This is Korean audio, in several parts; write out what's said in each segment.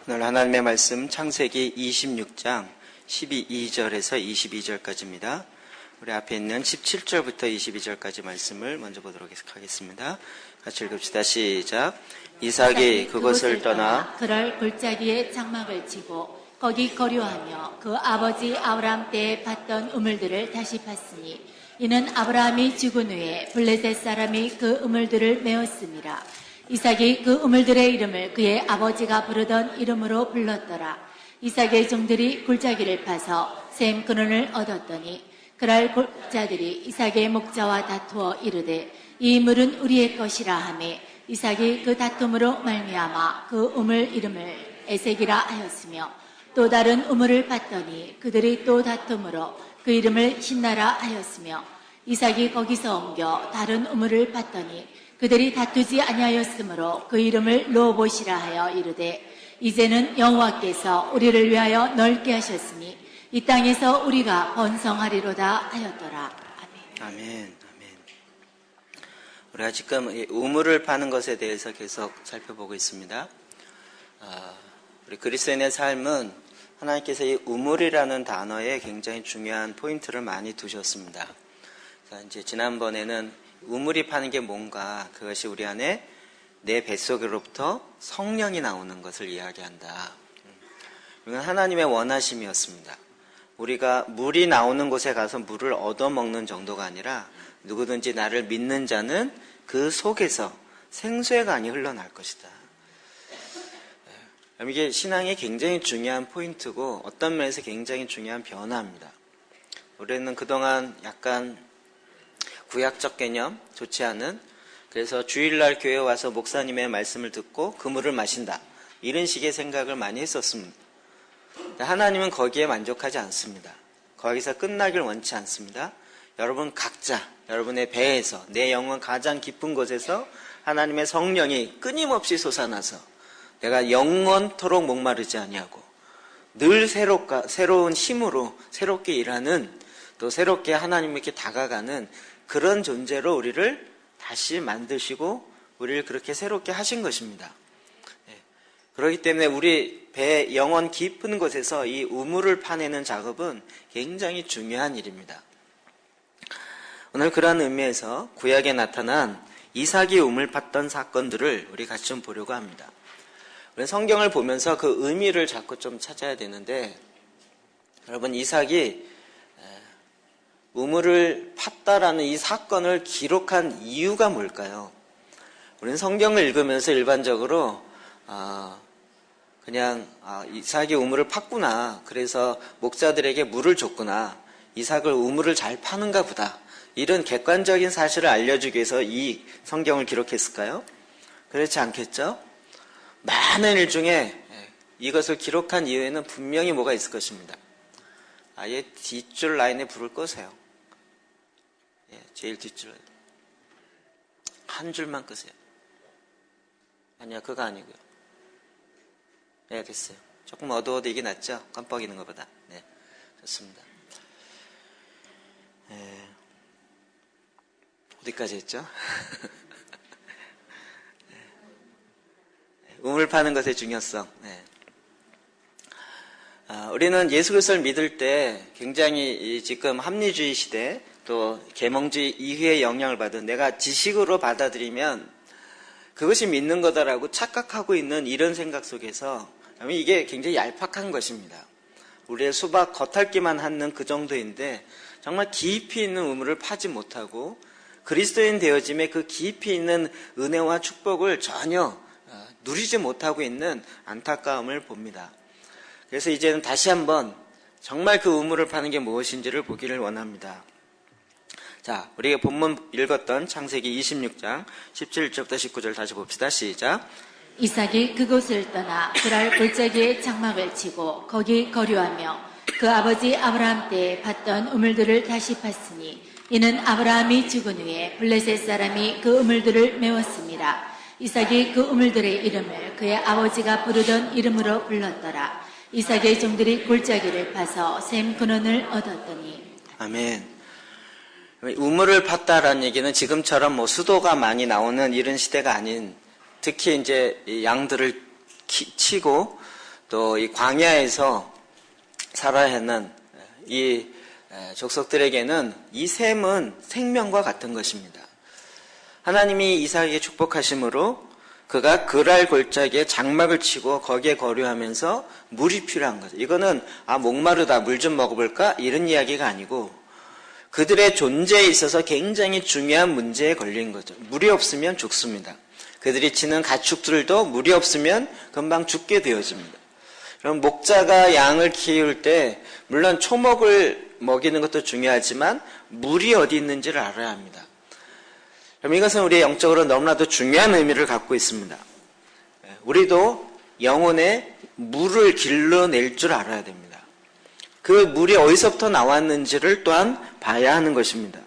오늘 하나님의 말씀 창세기 26장 12절에서 22절까지입니다. 우리 앞에 있는 17절부터 22절까지 말씀을 먼저 보도록 하겠습니다. 같이 읽읍시다. 시작. 이삭이 그곳을 떠나 그럴 골짜기에 장막을 치고 거기 거류하며 그 아버지 아브라함 때에 팠던 우물들을 다시 팠으니 이는 아브라함이 죽은 후에 블레셋 사람이 그 우물들을 메웠음이라. 이삭이 그 우물들의 이름을 그의 아버지가 부르던 이름으로 불렀더라. 이삭의 종들이 골짜기를 파서 샘 근원을 얻었더니 그날 골자들이 이삭의 목자와 다투어 이르되 이 물은 우리의 것이라 하매 이삭이 그 다툼으로 말미암아 그 우물 이름을 에색이라 하였으며 또 다른 우물을 팠더니 그들이 또 다툼으로 그 이름을 신나라 하였으며 이삭이 거기서 옮겨 다른 우물을 팠더니 그들이 다투지 아니하였으므로 그 이름을 르호봇이라 하여 이르되 이제는 여호와께서 우리를 위하여 넓게 하셨으니 이 땅에서 우리가 번성하리로다 하였더라. 아멘. 아멘. 우리가 지금 우물을 파는 것에 대해서 계속 살펴보고 있습니다. 우리 그리스도인의 삶은 하나님께서 이 우물이라는 단어에 굉장히 중요한 포인트를 많이 두셨습니다. 이제 지난번에는 우물이 파는 게 뭔가, 그것이 우리 안에 내 뱃속으로부터 성령이 나오는 것을 이야기한다. 이건 하나님의 원하심이었습니다. 우리가 물이 나오는 곳에 가서 물을 얻어먹는 정도가 아니라 누구든지 나를 믿는 자는 그 속에서 생수의 강이 흘러날 것이다. 이게 신앙의 굉장히 중요한 포인트고 어떤 면에서 굉장히 중요한 변화입니다. 우리는 그동안 약간 구약적 개념, 좋지 않은, 그래서 주일날 교회에 와서 목사님의 말씀을 듣고 그 물을 마신다, 이런 식의 생각을 많이 했었습니다. 하나님은 거기에 만족하지 않습니다. 거기서 끝나길 원치 않습니다. 여러분 각자 여러분의 배에서, 내 영혼 가장 깊은 곳에서 하나님의 성령이 끊임없이 솟아나서 내가 영원토록 목마르지 아니하고 늘 새로운 힘으로 새롭게 일하는, 또 새롭게 하나님께 다가가는 그런 존재로 우리를 다시 만드시고 우리를 그렇게 새롭게 하신 것입니다. 그렇기 때문에 우리 배 영혼 깊은 곳에서 이 우물을 파내는 작업은 굉장히 중요한 일입니다. 오늘 그러한 의미에서 구약에 나타난 이삭이 우물 팠던 사건들을 우리 같이 좀 보려고 합니다. 우리 성경을 보면서 그 의미를 자꾸 좀 찾아야 되는데, 여러분, 이삭이 우물을 팠다라는 이 사건을 기록한 이유가 뭘까요? 우리는 성경을 읽으면서 일반적으로 그냥 이삭이 우물을 팠구나, 그래서 목자들에게 물을 줬구나, 이삭을 우물을 잘 파는가 보다, 이런 객관적인 사실을 알려주기 위해서 이 성경을 기록했을까요? 그렇지 않겠죠? 많은 일 중에 이것을 기록한 이유에는 분명히 뭐가 있을 것입니다. 아예 뒷줄 라인에 불을 끄세요. 제일 뒷줄 한 줄만 끄세요. 아니야, 그거 아니고요. 네, 됐어요. 조금 어두워도 이게 낫죠? 깜빡이는 것보다. 네, 좋습니다. 어디까지 했죠? 우물 파는 것의 중요성. 우리는 예수 그리스도를 믿을 때 굉장히 지금 합리주의 시대, 또 계몽주의 이후의 영향을 받은, 내가 지식으로 받아들이면 그것이 믿는 거다라고 착각하고 있는 이런 생각 속에서 이게 굉장히 얄팍한 것입니다. 우리의 수박 겉핥기만 하는 그 정도인데 정말 깊이 있는 우물을 파지 못하고 그리스도인 되어짐의 그 깊이 있는 은혜와 축복을 전혀 누리지 못하고 있는 안타까움을 봅니다. 그래서 이제는 다시 한번 정말 그 우물을 파는 게 무엇인지를 보기를 원합니다. 자, 우리가 본문 읽었던 창세기 26장 17절부터 19절 다시 봅시다. 시작. 이삭이 그곳을 떠나 그랄 골짜기에 장막을 치고 거기 거류하며 그 아버지 아브라함 때에 팠던 우물들을 다시 팠으니 이는 아브라함이 죽은 후에 블레셋 사람이 그 우물들을 메웠습니다. 이삭이 그 우물들의 이름을 그의 아버지가 부르던 이름으로 불렀더라. 이삭의 종들이 골짜기를 파서 샘 근원을 얻었더니. 아멘. 우물을 팠다라는 얘기는 지금처럼 수도가 많이 나오는 이런 시대가 아닌, 특히 이제 양들을 치고 또 이 광야에서 살아야 하는 이 족속들에게는 이 셈은 생명과 같은 것입니다. 하나님이 이삭에게 축복하심으로 그가 그랄 골짜기에 장막을 치고 거기에 거류하면서 물이 필요한 거죠. 이거는 목마르다 물 좀 먹어볼까 이런 이야기가 아니고 그들의 존재에 있어서 굉장히 중요한 문제에 걸린 거죠. 물이 없으면 죽습니다. 그들이 치는 가축들도 물이 없으면 금방 죽게 되어집니다. 그럼 목자가 양을 키울 때 물론 초목을 먹이는 것도 중요하지만 물이 어디 있는지를 알아야 합니다. 그럼 이것은 우리의 영적으로 너무나도 중요한 의미를 갖고 있습니다. 우리도 영혼에 물을 길러낼 줄 알아야 됩니다. 그 물이 어디서부터 나왔는지를 또한 봐야 하는 것입니다.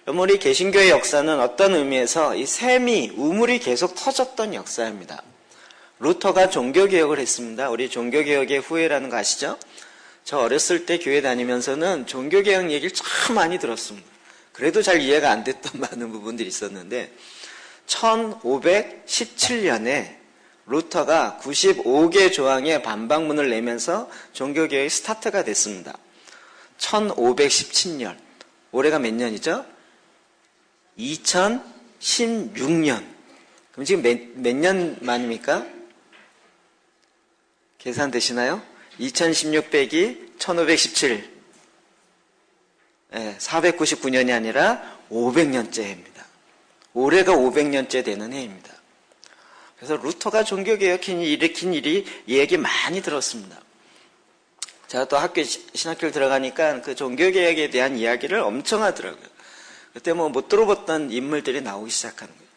우리 개신교의 역사는 어떤 의미에서 이 샘이 우물이 계속 터졌던 역사입니다. 루터가 종교개혁을 했습니다. 우리 종교개혁의 후예라는 거 아시죠? 저 어렸을 때 교회 다니면서는 종교개혁 얘기를 참 많이 들었습니다. 그래도 잘 이해가 안 됐던 많은 부분들이 있었는데 1517년에 루터가 95개 조항의 반박문을 내면서 종교개혁이 스타트가 됐습니다. 1517년. 올해가 몇 년이죠? 2016년. 그럼 지금 몇 년 만입니까? 계산되시나요? 2016 빼기 1517. 499년이 아니라 500년째 해입니다. 올해가 500년째 되는 해입니다. 그래서 루터가 종교개혁을 일으킨 일이 얘기 많이 들었습니다. 제가 또 신학교를 들어가니까 그 종교개혁에 대한 이야기를 엄청 하더라고요. 그때 못 들어봤던 인물들이 나오기 시작하는 거예요.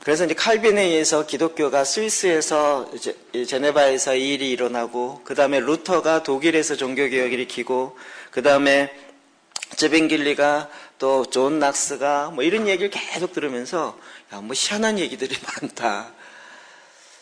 그래서 이제 칼빈에 의해서 기독교가 스위스에서 제네바에서 이 일이 일어나고, 그 다음에 루터가 독일에서 종교개혁을 일으키고, 그 다음에 제벤길리가 또 존 낙스가 이런 얘기를 계속 들으면서 희한한 얘기들이 많다.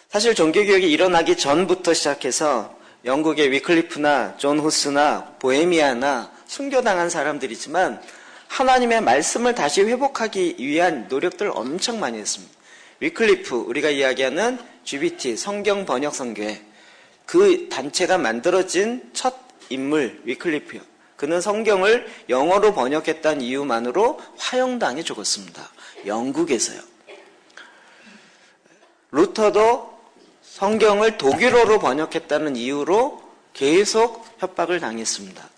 사실 종교개혁이 일어나기 전부터 시작해서 영국의 위클리프나 존 후스나 보헤미아나 순교당한 사람들이지만 하나님의 말씀을 다시 회복하기 위한 노력들을 엄청 많이 했습니다. 위클리프, 우리가 이야기하는 GBT, 성경 번역 선교회, 그 단체가 만들어진 첫 인물 위클리프요. 그는 성경을 영어로 번역했다는 이유만으로 화형당해 죽었습니다. 영국에서요. 루터도 성경을 독일어로 번역했다는 이유로 계속 협박을 당했습니다.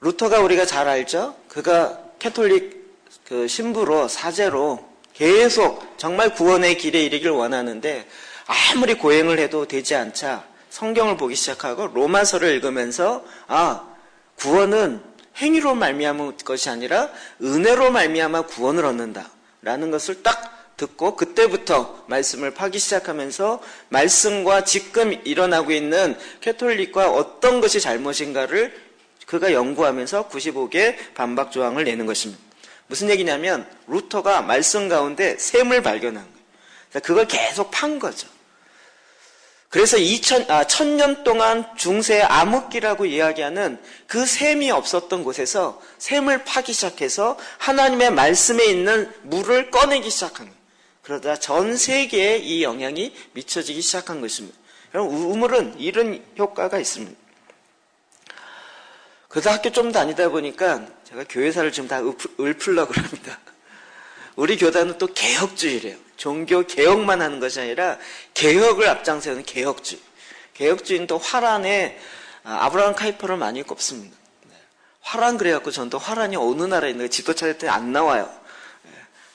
루터가 우리가 잘 알죠? 그가 캐톨릭 신부로 사제로 계속 정말 구원의 길에 이르기를 원하는데 아무리 고행을 해도 되지 않자 성경을 보기 시작하고 로마서를 읽으면서 구원은 행위로 말미암은 것이 아니라 은혜로 말미암아 구원을 얻는다라는 것을 딱 듣고 그때부터 말씀을 파기 시작하면서 말씀과 지금 일어나고 있는 캐톨릭과 어떤 것이 잘못인가를 그가 연구하면서 95개 반박 조항을 내는 것입니다. 무슨 얘기냐면 루터가 말씀 가운데 셈을 발견한 거예요. 그걸 계속 판 거죠. 그래서 1000년 동안 중세 암흑기라고 이야기하는 그 셈이 없었던 곳에서 셈을 파기 시작해서 하나님의 말씀에 있는 물을 꺼내기 시작한 거예요. 그러다 전 세계에 이 영향이 미쳐지기 시작한 것입니다. 여러분, 우물은 이런 효과가 있습니다. 그래서 학교 좀 다니다 보니까 제가 교회사를 지금 다 읊으려고 합니다. 우리 교단은 또 개혁주의래요. 종교 개혁만 하는 것이 아니라 개혁을 앞장서는 개혁주의. 개혁주의는 또 화란에 아브라함 카이퍼를 많이 꼽습니다. 화란 그래갖고 전 또 화란이 어느 나라에 있는 지도 찾을 때 안 나와요.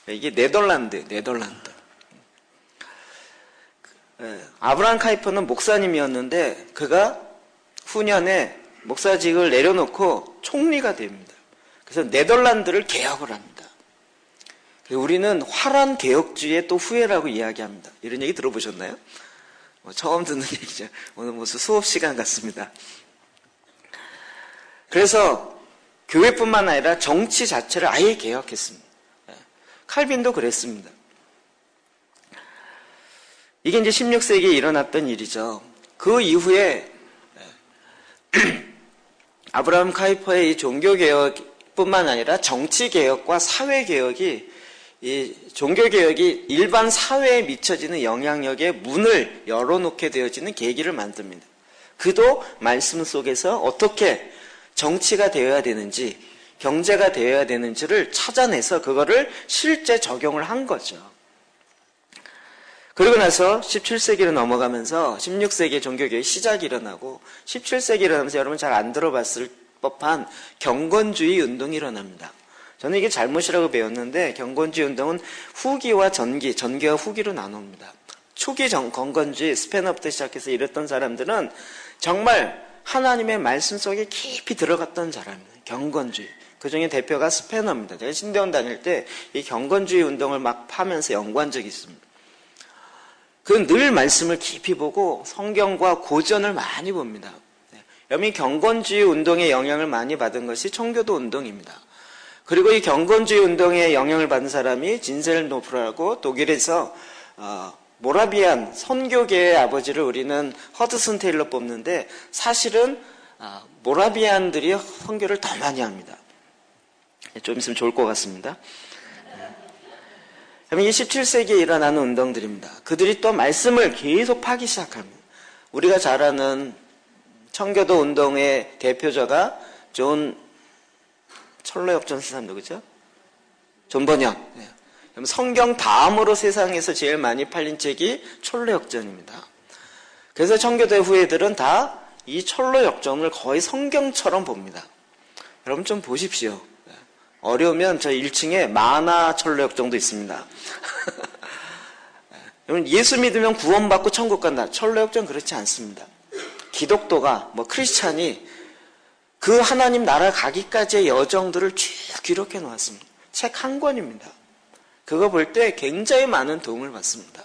이게 네덜란드. 아브라함 카이퍼는 목사님이었는데 그가 후년에 목사직을 내려놓고 총리가 됩니다. 그래서 네덜란드를 개혁을 합니다. 우리는 화란 개혁주의의 또 후예라고 이야기합니다. 이런 얘기 들어보셨나요? 처음 듣는 얘기죠. 오늘 무슨 수업 시간 같습니다. 그래서 교회뿐만 아니라 정치 자체를 아예 개혁했습니다. 칼빈도 그랬습니다. 이게 이제 16세기에 일어났던 일이죠. 그 이후에 아브라함 카이퍼의 이 종교개혁뿐만 아니라 정치개혁과 사회개혁이 이 종교개혁이 일반 사회에 미쳐지는 영향력의 문을 열어놓게 되어지는 계기를 만듭니다. 그도 말씀 속에서 어떻게 정치가 되어야 되는지, 경제가 되어야 되는지를 찾아내서 그거를 실제 적용을 한 거죠. 그러고 나서 17세기로 넘어가면서 16세기의 종교개혁의 시작이 일어나고 17세기 일어나면서 여러분 잘 안 들어봤을 법한 경건주의 운동이 일어납니다. 저는 이게 잘못이라고 배웠는데 경건주의 운동은 후기와 전기와 후기로 나눕니다. 초기 경건주의 스페너부터 시작해서 이랬던 사람들은 정말 하나님의 말씀 속에 깊이 들어갔던 사람입니다. 경건주의. 그 중에 대표가 스페너입니다. 제가 신대원 다닐 때 이 경건주의 운동을 막 파면서 연구한 적이 있습니다. 그는 늘 말씀을 깊이 보고 성경과 고전을 많이 봅니다. 여러분, 이 경건주의 운동의 영향을 많이 받은 것이 청교도 운동입니다. 그리고 이 경건주의 운동에 영향을 받은 사람이 진셀노프라고 독일에서 모라비안 선교계의 아버지를 우리는 허드슨 테일러 뽑는데 사실은 모라비안들이 선교를 더 많이 합니다. 좀 있으면 좋을 것 같습니다. 이 17세기에 일어나는 운동들입니다. 그들이 또 말씀을 계속 파기 시작합니다. 우리가 잘 아는 청교도 운동의 대표자가 존 철로역전 사람 누구죠? 존 번연. 성경 다음으로 세상에서 제일 많이 팔린 책이 철로역전입니다. 그래서 청교도의 후예들은 다 이 철로역전을 거의 성경처럼 봅니다. 여러분 좀 보십시오. 어려우면 저 1층에 만화 철로역정도 있습니다. 여러분 예수 믿으면 구원받고 천국 간다. 철로역정 그렇지 않습니다. 기독도가 크리스찬이 그 하나님 나라 가기까지의 여정들을 쭉 기록해 놓았습니다. 책 한 권입니다. 그거 볼 때 굉장히 많은 도움을 받습니다.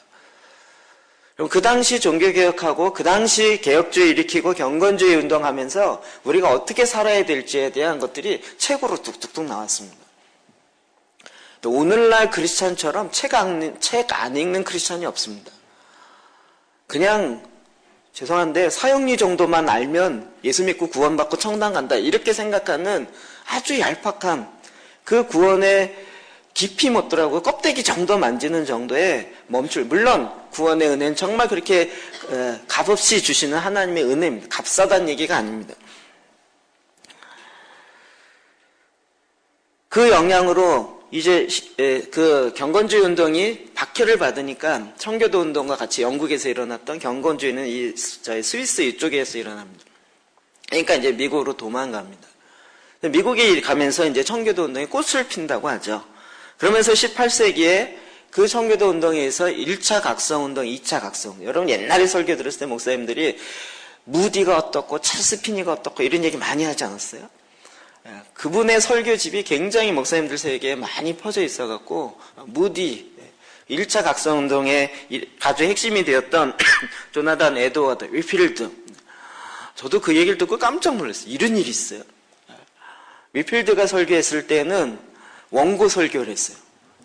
그 당시 종교개혁하고 그 당시 개혁주의 일으키고 경건주의 운동하면서 우리가 어떻게 살아야 될지에 대한 것들이 책으로 뚝뚝뚝 나왔습니다. 또 오늘날 크리스찬처럼 책 안 읽는 크리스찬이 없습니다. 그냥 죄송한데 사형리 정도만 알면 예수 믿고 구원받고 천당 간다 이렇게 생각하는 아주 얄팍한 그 구원의 깊이 못 들어가고 껍데기 정도 만지는 정도의 물론 구원의 은혜는 정말 그렇게 값없이 주시는 하나님의 은혜입니다. 값싸다는 얘기가 아닙니다. 그 영향으로 이제 그 경건주의 운동이 박해를 받으니까 청교도 운동과 같이 영국에서 일어났던 경건주의는 저희 스위스 이쪽에서 일어납니다. 그러니까 이제 미국으로 도망갑니다. 미국에 가면서 이제 청교도 운동이 꽃을 핀다고 하죠. 그러면서 18세기에 그 청교도 운동에 의해서 1차 각성운동, 2차 각성운동. 여러분 옛날에 설교 들었을 때 목사님들이 무디가 어떻고 찰스 피니가 어떻고 이런 얘기 많이 하지 않았어요? 그분의 설교집이 굉장히 목사님들 세계에 많이 퍼져 있어갖고 무디, 1차 각성운동의 아주 핵심이 되었던 조나단 에드워드 위필드. 저도 그 얘기를 듣고 깜짝 놀랐어요. 이런 일이 있어요. 위필드가 설교했을 때는 원고 설교를 했어요.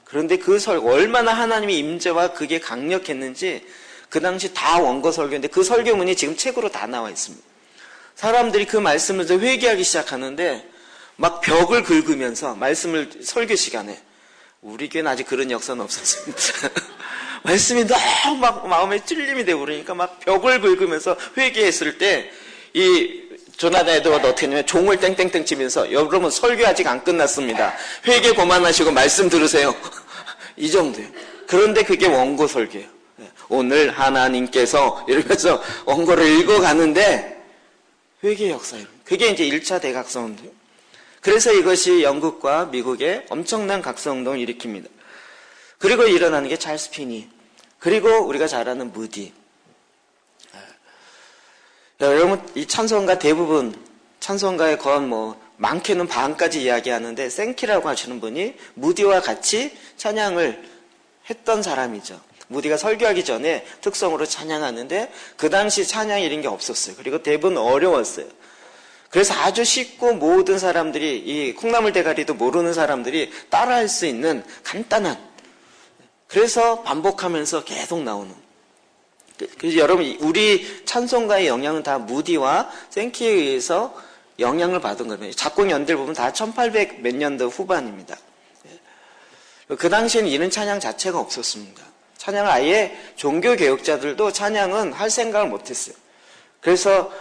그런데 그 얼마나 하나님의 임재와 그게 강력했는지 그 당시 다 원고 설교인데 그 설교문이 지금 책으로 다 나와 있습니다. 사람들이 그 말씀을 회개하기 시작하는데 막 벽을 긁으면서 말씀을 설교 시간에 우리 교회는 아직 그런 역사는 없었습니다. 말씀이 너무 막 마음에 찔림이 되고 그러니까 막 벽을 긁으면서 회개했을 때 이 조나단 에드워드 어떻게 하냐면 종을 땡땡땡 치면서 여러분 설교 아직 안 끝났습니다. 회개 그만하시고 말씀 들으세요. 이 정도예요. 그런데 그게 원고 설교예요. 오늘 하나님께서 이러면서 원고를 읽어가는데 회개 역사예요. 그게 이제 1차 대각성운동. 그래서 이것이 영국과 미국에 엄청난 각성운동을 일으킵니다. 그리고 일어나는 게 찰스 피니. 그리고 우리가 잘 아는 무디. 여러분 이 찬송가 대부분 찬송가의 많게는 반까지 이야기하는데 생키라고 하시는 분이 무디와 같이 찬양을 했던 사람이죠. 무디가 설교하기 전에 특성으로 찬양하는데 그 당시 찬양 이런 게 없었어요. 그리고 대부분 어려웠어요. 그래서 아주 쉽고 모든 사람들이 이 콩나물 대가리도 모르는 사람들이 따라할 수 있는 간단한 그래서 반복하면서 계속 나오는 그래서 여러분 우리 찬송가의 영향은 다 무디와 생키에 의해서 영향을 받은 거예요. 작곡 연들 보면 다 1800 몇 년도 후반입니다. 그 당시에는 이런 찬양 자체가 없었습니다. 찬양을 아예 종교개혁자들도 찬양은 할 생각을 못했어요. 그래서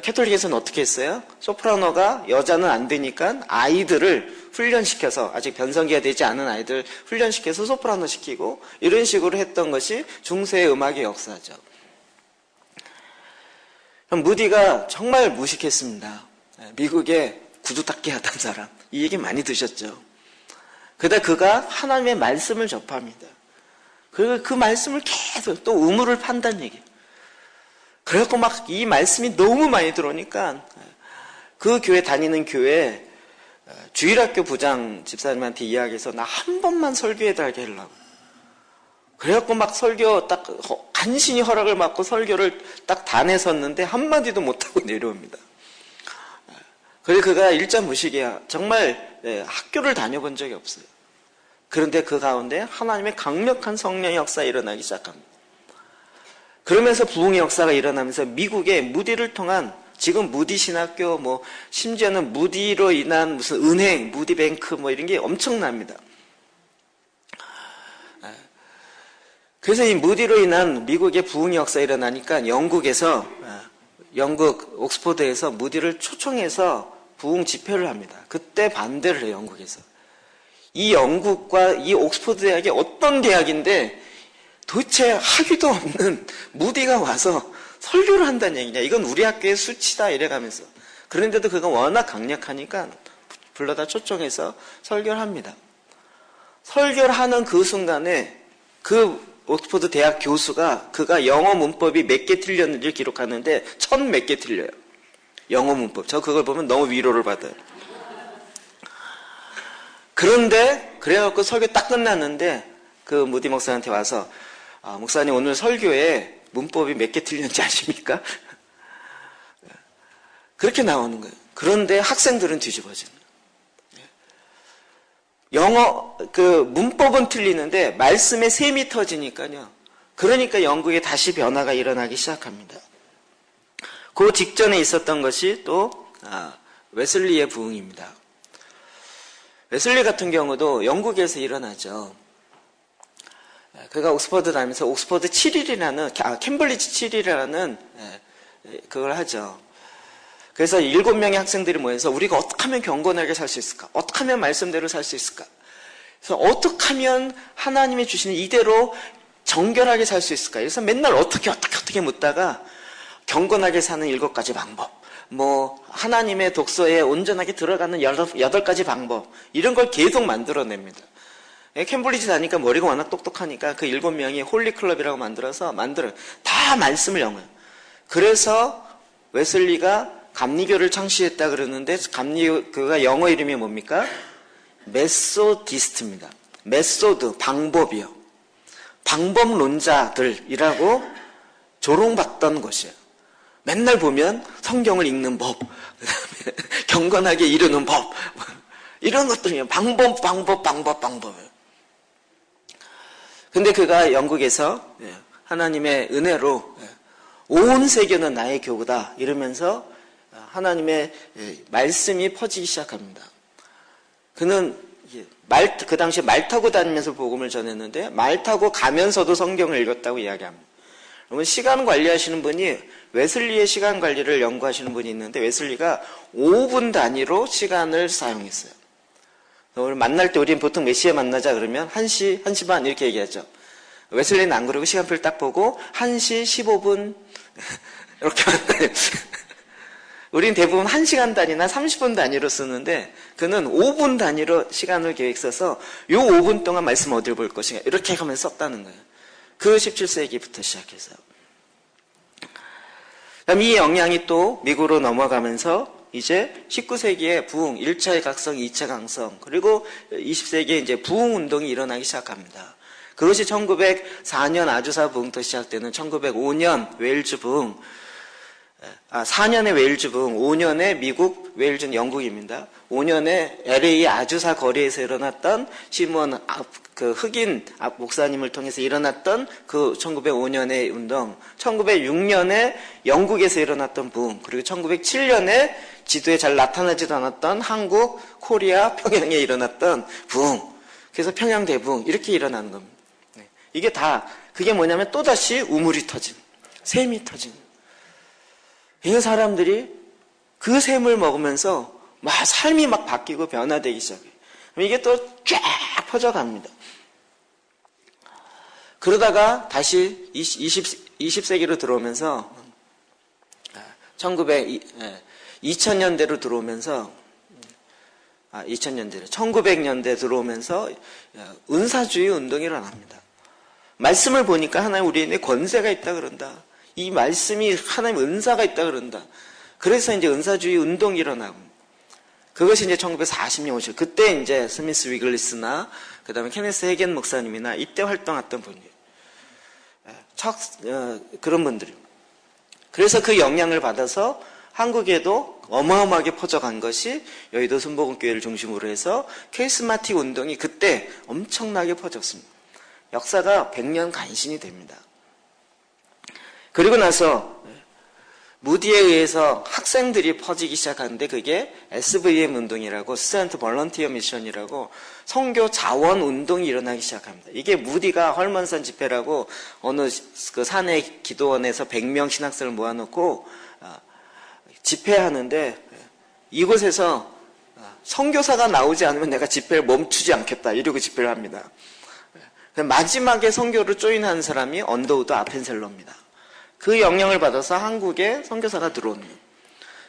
캐톨릭에서는 어떻게 했어요? 소프라노가 여자는 안 되니까 아이들을 훈련시켜서, 아직 변성기가 되지 않은 아이들 훈련시켜서 소프라노 시키고, 이런 식으로 했던 것이 중세의 음악의 역사죠. 무디가 정말 무식했습니다. 미국의 구두 닦기 하던 사람, 이 얘기 많이 드셨죠. 그러다 그가 하나님의 말씀을 접합니다. 그리고 그 말씀을 계속 또 우물을 판다는 얘기예요. 그래갖고 막 이 말씀이 너무 많이 들어오니까 그 교회 다니는 교회 주일학교 부장 집사님한테 이야기해서 나 한 번만 설교해달게 하려고. 그래갖고 막 설교 딱 간신히 허락을 받고 설교를 딱 단에 섰는데 한마디도 못하고 내려옵니다. 그리고 그가 일자 무식이야. 정말 학교를 다녀본 적이 없어요. 그런데 그 가운데 하나님의 강력한 성령의 역사가 일어나기 시작합니다. 그러면서 부흥의 역사가 일어나면서 미국의 무디를 통한, 지금 무디 신학교, 심지어는 무디로 인한 무슨 은행, 무디뱅크 이런 게 엄청납니다. 그래서 이 무디로 인한 미국의 부흥의 역사가 일어나니까 영국 옥스포드에서 무디를 초청해서 부흥 집회를 합니다. 그때 반대를 해요, 영국에서. 이 영국과 이 옥스포드 대학이 어떤 대학인데 도대체 학위도 없는 무디가 와서 설교를 한다는 얘기냐. 이건 우리 학교의 수치다 이래가면서. 그런데도 그가 워낙 강력하니까 불러다 초청해서 설교를 합니다. 설교를 하는 그 순간에 그 옥스포드 대학 교수가 그가 영어 문법이 몇 개 틀렸는지 기록하는데 1000몇 개 틀려요. 영어 문법. 저 그걸 보면 너무 위로를 받아요. 그런데 그래갖고 설교 딱 끝났는데 그 무디 목사한테 와서 목사님 오늘 설교에 문법이 몇 개 틀렸는지 아십니까? 그렇게 나오는 거예요. 그런데 학생들은 뒤집어지는 거예요. 영어 문법은 틀리는데 말씀에 셈이 터지니까요. 그러니까 영국에 다시 변화가 일어나기 시작합니다. 그 직전에 있었던 것이 또 웨슬리의 부흥입니다. 웨슬리 같은 경우도 영국에서 일어나죠. 그가 옥스퍼드 다니면서 옥스퍼드 7일이라는, 캠블리지 7일이라는 그걸 하죠. 그래서 7명의 학생들이 모여서 우리가 어떻게 하면 경건하게 살 수 있을까? 어떻게 하면 말씀대로 살 수 있을까? 그래서 어떻게 하면 하나님이 주시는 이대로 정결하게 살 수 있을까? 그래서 맨날 어떻게 묻다가 경건하게 사는 7가지 방법, 하나님의 독서에 온전하게 들어가는 8가지 방법, 이런 걸 계속 만들어냅니다. 캠브리지 다니까 머리가 워낙 똑똑하니까 그 7명이 홀리클럽이라고 다 말씀을 영어요. 그래서 웨슬리가 감리교를 창시했다 그러는데 그가 영어 이름이 뭡니까? 메소디스트입니다. 메소드, 방법이요. 방법론자들이라고 조롱받던 것이에요. 맨날 보면 성경을 읽는 법, 그다음에 경건하게 이루는 법, 이런 것들이에요. 방법. 근데 그가 영국에서 하나님의 은혜로 온 세계는 나의 교구다 이러면서 하나님의 말씀이 퍼지기 시작합니다. 그는 그 당시에 말 타고 다니면서 복음을 전했는데 말 타고 가면서도 성경을 읽었다고 이야기합니다. 그러면 시간 관리하시는 분이 웨슬리의 시간 관리를 연구하시는 분이 있는데 웨슬리가 5분 단위로 시간을 사용했어요. 오늘 만날 때 우리는 보통 몇 시에 만나자 그러면 1시, 1시 반 이렇게 얘기하죠. 웨슬리는 안 그러고 시간표를 딱 보고 1시 15분 이렇게 만나요. 우린 대부분 1시간 단위나 30분 단위로 쓰는데 그는 5분 단위로 시간을 계획 써서 요 5분 동안 말씀 어디를 볼 것인가 이렇게 하면서 썼다는 거예요. 그 17세기부터 시작해서. 그다음 이 영향이 또 미국으로 넘어가면서 이제 19세기에 부흥, 1차의 각성, 2차 강성, 그리고 20세기에 이제 부흥 운동이 일어나기 시작합니다. 그것이 1904년 아주사 부흥부터 시작되는 1905년 웨일즈 부흥, 4년의 웨일즈 부흥, 5년의 미국, 웨일즈는 영국입니다. 5년에 LA 아주사 거리에서 일어났던 시몬 흑인 목사님을 통해서 일어났던 그 1905년의 운동, 1906년에 영국에서 일어났던 부흥, 그리고 1907년에 지도에 잘 나타나지도 않았던 한국, 코리아, 평양에 일어났던 부흥, 그래서 평양 대붕 이렇게 일어나는 겁니다. 네. 이게 다 그게 뭐냐면 또다시 우물이 터진, 샘이 터진. 이 사람들이 그 샘을 먹으면서 막 삶이 막 바뀌고 변화되기 시작해요. 이게 또 쫙 퍼져갑니다. 그러다가 다시 20세기로 들어오면서 2000년대로 들어오면서 1900년대 들어오면서 은사주의 운동이 일어납니다. 말씀을 보니까 하나님 우리에게 권세가 있다 그런다. 이 말씀이 하나님 은사가 있다 그런다. 그래서 이제 은사주의 운동이 일어나고 그것이 이제 1940년 50 그때 이제 스미스 위글리스나 그다음에 케네스 헤겐 목사님이나 이때 활동했던 분이에요. 그런 분들이. 그래서 그 영향을 받아서 한국에도 어마어마하게 퍼져간 것이 여의도 순복음교회를 중심으로 해서 케이스마틱 운동이 그때 엄청나게 퍼졌습니다. 역사가 100년 간신히 됩니다. 그리고 나서 무디에 의해서 학생들이 퍼지기 시작하는데 그게 SVM 운동이라고 스튜던트 볼런티어 미션이라고 선교 자원 운동이 일어나기 시작합니다. 이게 무디가 헐먼산 집회라고 어느 그 산의 기도원에서 100명 신학생을 모아놓고 집회하는데 이곳에서 선교사가 나오지 않으면 내가 집회를 멈추지 않겠다 이러고 집회를 합니다. 마지막에 선교를 조인하는 사람이 언더우드 아펜셀러입니다. 그 영향을 받아서 한국에 선교사가 들어오는 거예요.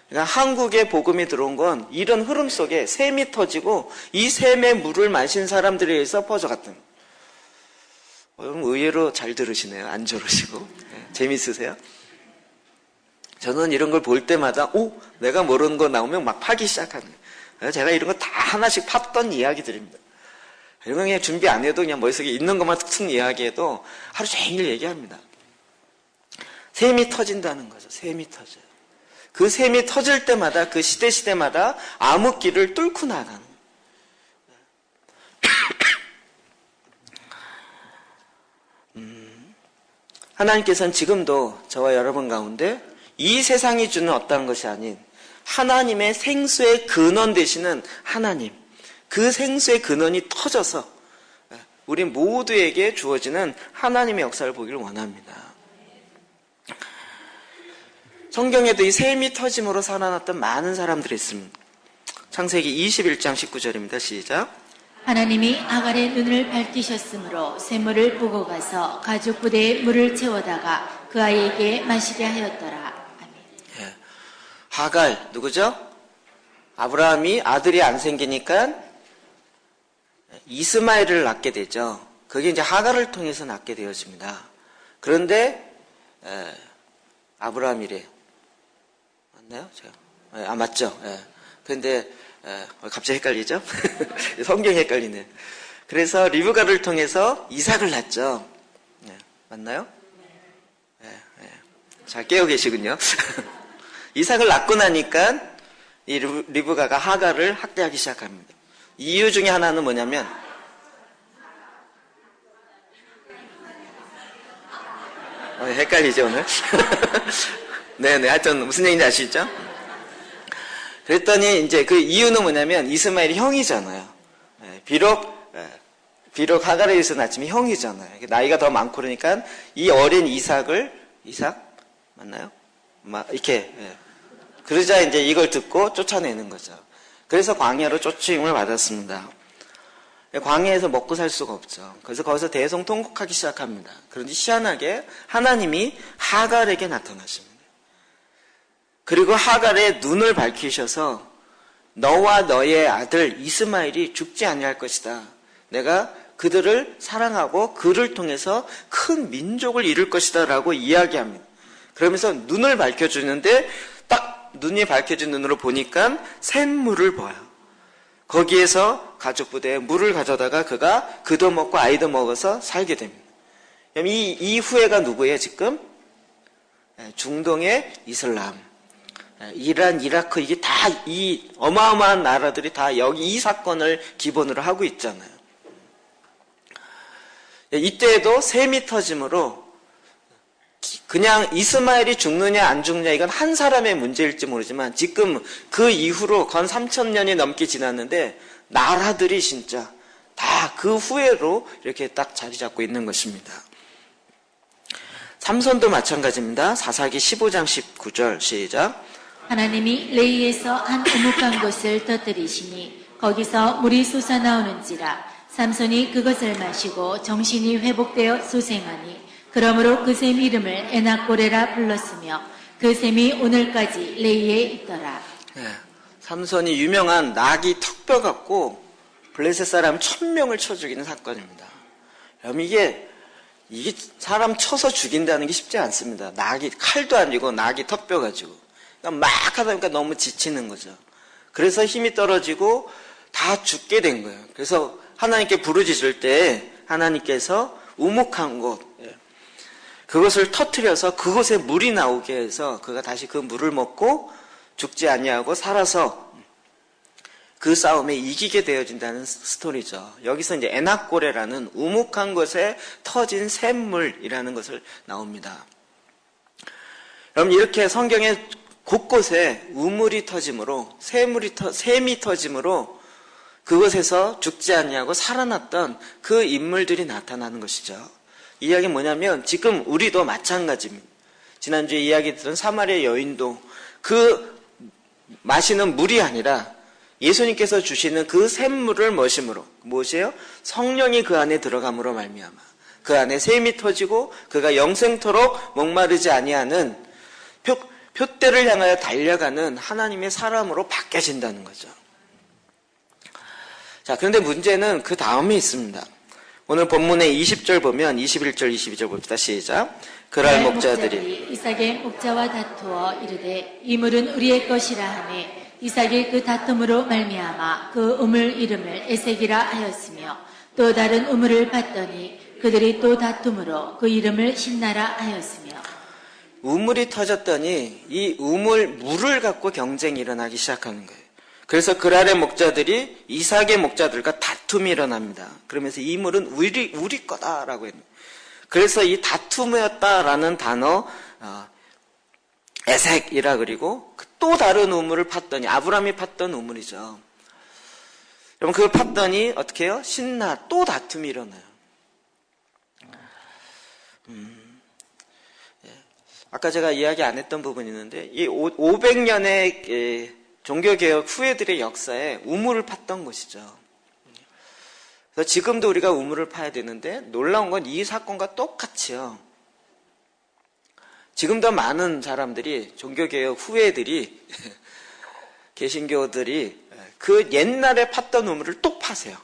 그러니까 한국에 복음이 들어온 건 이런 흐름 속에 샘이 터지고 이 샘의 물을 마신 사람들에 의해서 퍼져갔던 거예요. 여러분 의외로 잘 들으시네요. 안 저러시고. 네, 재밌으세요? 저는 이런 걸 볼 때마다 내가 모르는 거 나오면 막 파기 시작하는 거예요. 제가 이런 거 다 하나씩 팠던 이야기들입니다. 이런 거 그냥 준비 안 해도 그냥 머릿속에 있는 것만 툭툭 이야기해도 하루 종일 얘기합니다. 샘이 터진다는 거죠. 샘이 터져요. 그 샘이 터질 때마다 그 시대마다 암흑기를 뚫고 나가는 하나님께서는 지금도 저와 여러분 가운데 이 세상이 주는 어떠한 것이 아닌 하나님의 생수의 근원 되시는 하나님, 그 생수의 근원이 터져서 우리 모두에게 주어지는 하나님의 역사를 보기를 원합니다. 성경에도 이 샘이 터짐으로 살아났던 많은 사람들이 있습니다. 창세기 21장 19절입니다. 시작. 하나님이 아갈의 눈을 밝히셨으므로 샘물을 보고 가서 가죽 부대에 물을 채워다가 그 아이에게 마시게 하였더라. 아멘. 예. 하갈 누구죠? 아브라함이 아들이 안 생기니까 이스마엘을 낳게 되죠. 그게 이제 하갈을 통해서 낳게 되어집니다. 그런데 아브라함이래. 맞나요? 제가. 맞죠? 그런데 갑자기 헷갈리죠? 성경이 헷갈리네. 그래서 리브가를 통해서 이삭을 낳죠. 맞나요? 잘 깨어 계시군요. 이삭을 낳고 나니까 이 리브가가 하갈을 학대하기 시작합니다. 이유 중에 하나는 뭐냐면 헷갈리죠 오늘? 네네, 하여튼 무슨 얘기인지 아시죠? 그랬더니 이제 그 이유는 뭐냐면 이스마엘이 형이잖아요. 비록 하갈에 의해서 낳지만 형이잖아요. 나이가 더 많고 그러니까 이 어린 이삭 맞나요? 이렇게 그러자 이제 이걸 듣고 쫓아내는 거죠. 그래서 광야로 쫓임을 받았습니다. 광야에서 먹고 살 수가 없죠. 그래서 거기서 대성통곡하기 시작합니다. 그런데 희한하게 하나님이 하갈에게 나타나십니다. 그리고 하갈의 눈을 밝히셔서 너와 너의 아들 이스마엘이 죽지 아니할 것이다. 내가 그들을 사랑하고 그를 통해서 큰 민족을 이룰 것이다 라고 이야기합니다. 그러면서 눈을 밝혀주는데 딱 눈이 밝혀진 눈으로 보니까 샘물을 보아요. 거기에서 가족부대에 물을 가져다가 그가 그도 먹고 아이도 먹어서 살게 됩니다. 이 후예가 누구예요 지금? 중동의 이슬람, 이란, 이라크 이게 다 이 어마어마한 나라들이 다 여기 이 사건을 기본으로 하고 있잖아요. 이때에도 샘이 터짐으로 그냥 이스마엘이 죽느냐 안 죽느냐 이건 한 사람의 문제일지 모르지만 지금 그 이후로 건 3,000년이 넘게 지났는데 나라들이 진짜 다 그 후회로 이렇게 딱 자리 잡고 있는 것입니다. 삼손도 마찬가지입니다. 사사기 15장 19절 시작. 하나님이 레이에서 한 우묵한 곳을 터뜨리시니 거기서 물이 솟아나오는지라 삼손이 그것을 마시고 정신이 회복되어 소생하니 그러므로 그 샘 이름을 에낙고레라 불렀으며 그 샘이 오늘까지 레이에 있더라. 네, 삼손이 유명한 낙이 턱뼈 갖고 블레셋 사람 1000명을 쳐 죽이는 사건입니다. 여러분 이게 사람 쳐서 죽인다는 게 쉽지 않습니다. 낙이 칼도 아니고 낙이 턱뼈 가지고 그러니까 막 하다 보니까 너무 지치는 거죠. 그래서 힘이 떨어지고 다 죽게 된 거예요. 그래서 하나님께 부르짖을 때 하나님께서 우묵한 곳 그것을 터뜨려서 그곳에 물이 나오게 해서 그가 다시 그 물을 먹고 죽지 아니하고 살아서 그 싸움에 이기게 되어진다는 스토리죠. 여기서 이제 에낙고레라는 우묵한 곳에 터진 샘물이라는 것을 나옵니다. 여러분 이렇게 성경에 곳곳에 우물이 터짐으로 샘이 터짐으로 그것에서 죽지 아니하고 살아났던 그 인물들이 나타나는 것이죠. 이 이야기는 뭐냐면 지금 우리도 마찬가지입니다. 지난주에 이야기 들은 사마리아 여인도 그 마시는 물이 아니라 예수님께서 주시는 그 샘물을 머심으로 무엇이에요? 성령이 그 안에 들어감으로 말미암아 그 안에 샘이 터지고 그가 영생토록 목마르지 아니하는 표대를 향하여 달려가는 하나님의 사람으로 바뀌어진다는 거죠. 자, 그런데 문제는 그 다음에 있습니다. 오늘 본문의 20절 보면 21절, 22절 봅시다. 시작. 그랄 목자들이 이삭의 목자와 다투어 이르되 이 물은 우리의 것이라 하매 이삭이 그 다툼으로 말미암아 그 우물 이름을 에색이라 하였으며 또 다른 우물을 봤더니 그들이 또 다툼으로 그 이름을 신나라 하였으며 우물이 터졌더니 이 물을 갖고 경쟁이 일어나기 시작하는 거예요. 그래서 그랄의 목자들이 이삭의 목자들과 다툼이 일어납니다. 그러면서 이 물은 우리 거다라고 했는데 그래서 이 다툼이었다라는 단어 에색이라 그리고 또 다른 우물을 팠더니 아브라함이 팠던 우물이죠. 여러분 그걸 팠더니 어떻게 해요? 또 다툼이 일어나요. 아까 제가 이야기 안 했던 부분이 있는데 이 500년의 종교개혁 후예들의 역사에 우물을 팠던 것이죠. 그래서 지금도 우리가 우물을 파야 되는데 놀라운 건 이 사건과 똑같이요. 지금도 많은 사람들이 종교개혁 후예들이 개신교들이 그 옛날에 팠던 우물을 또 파세요.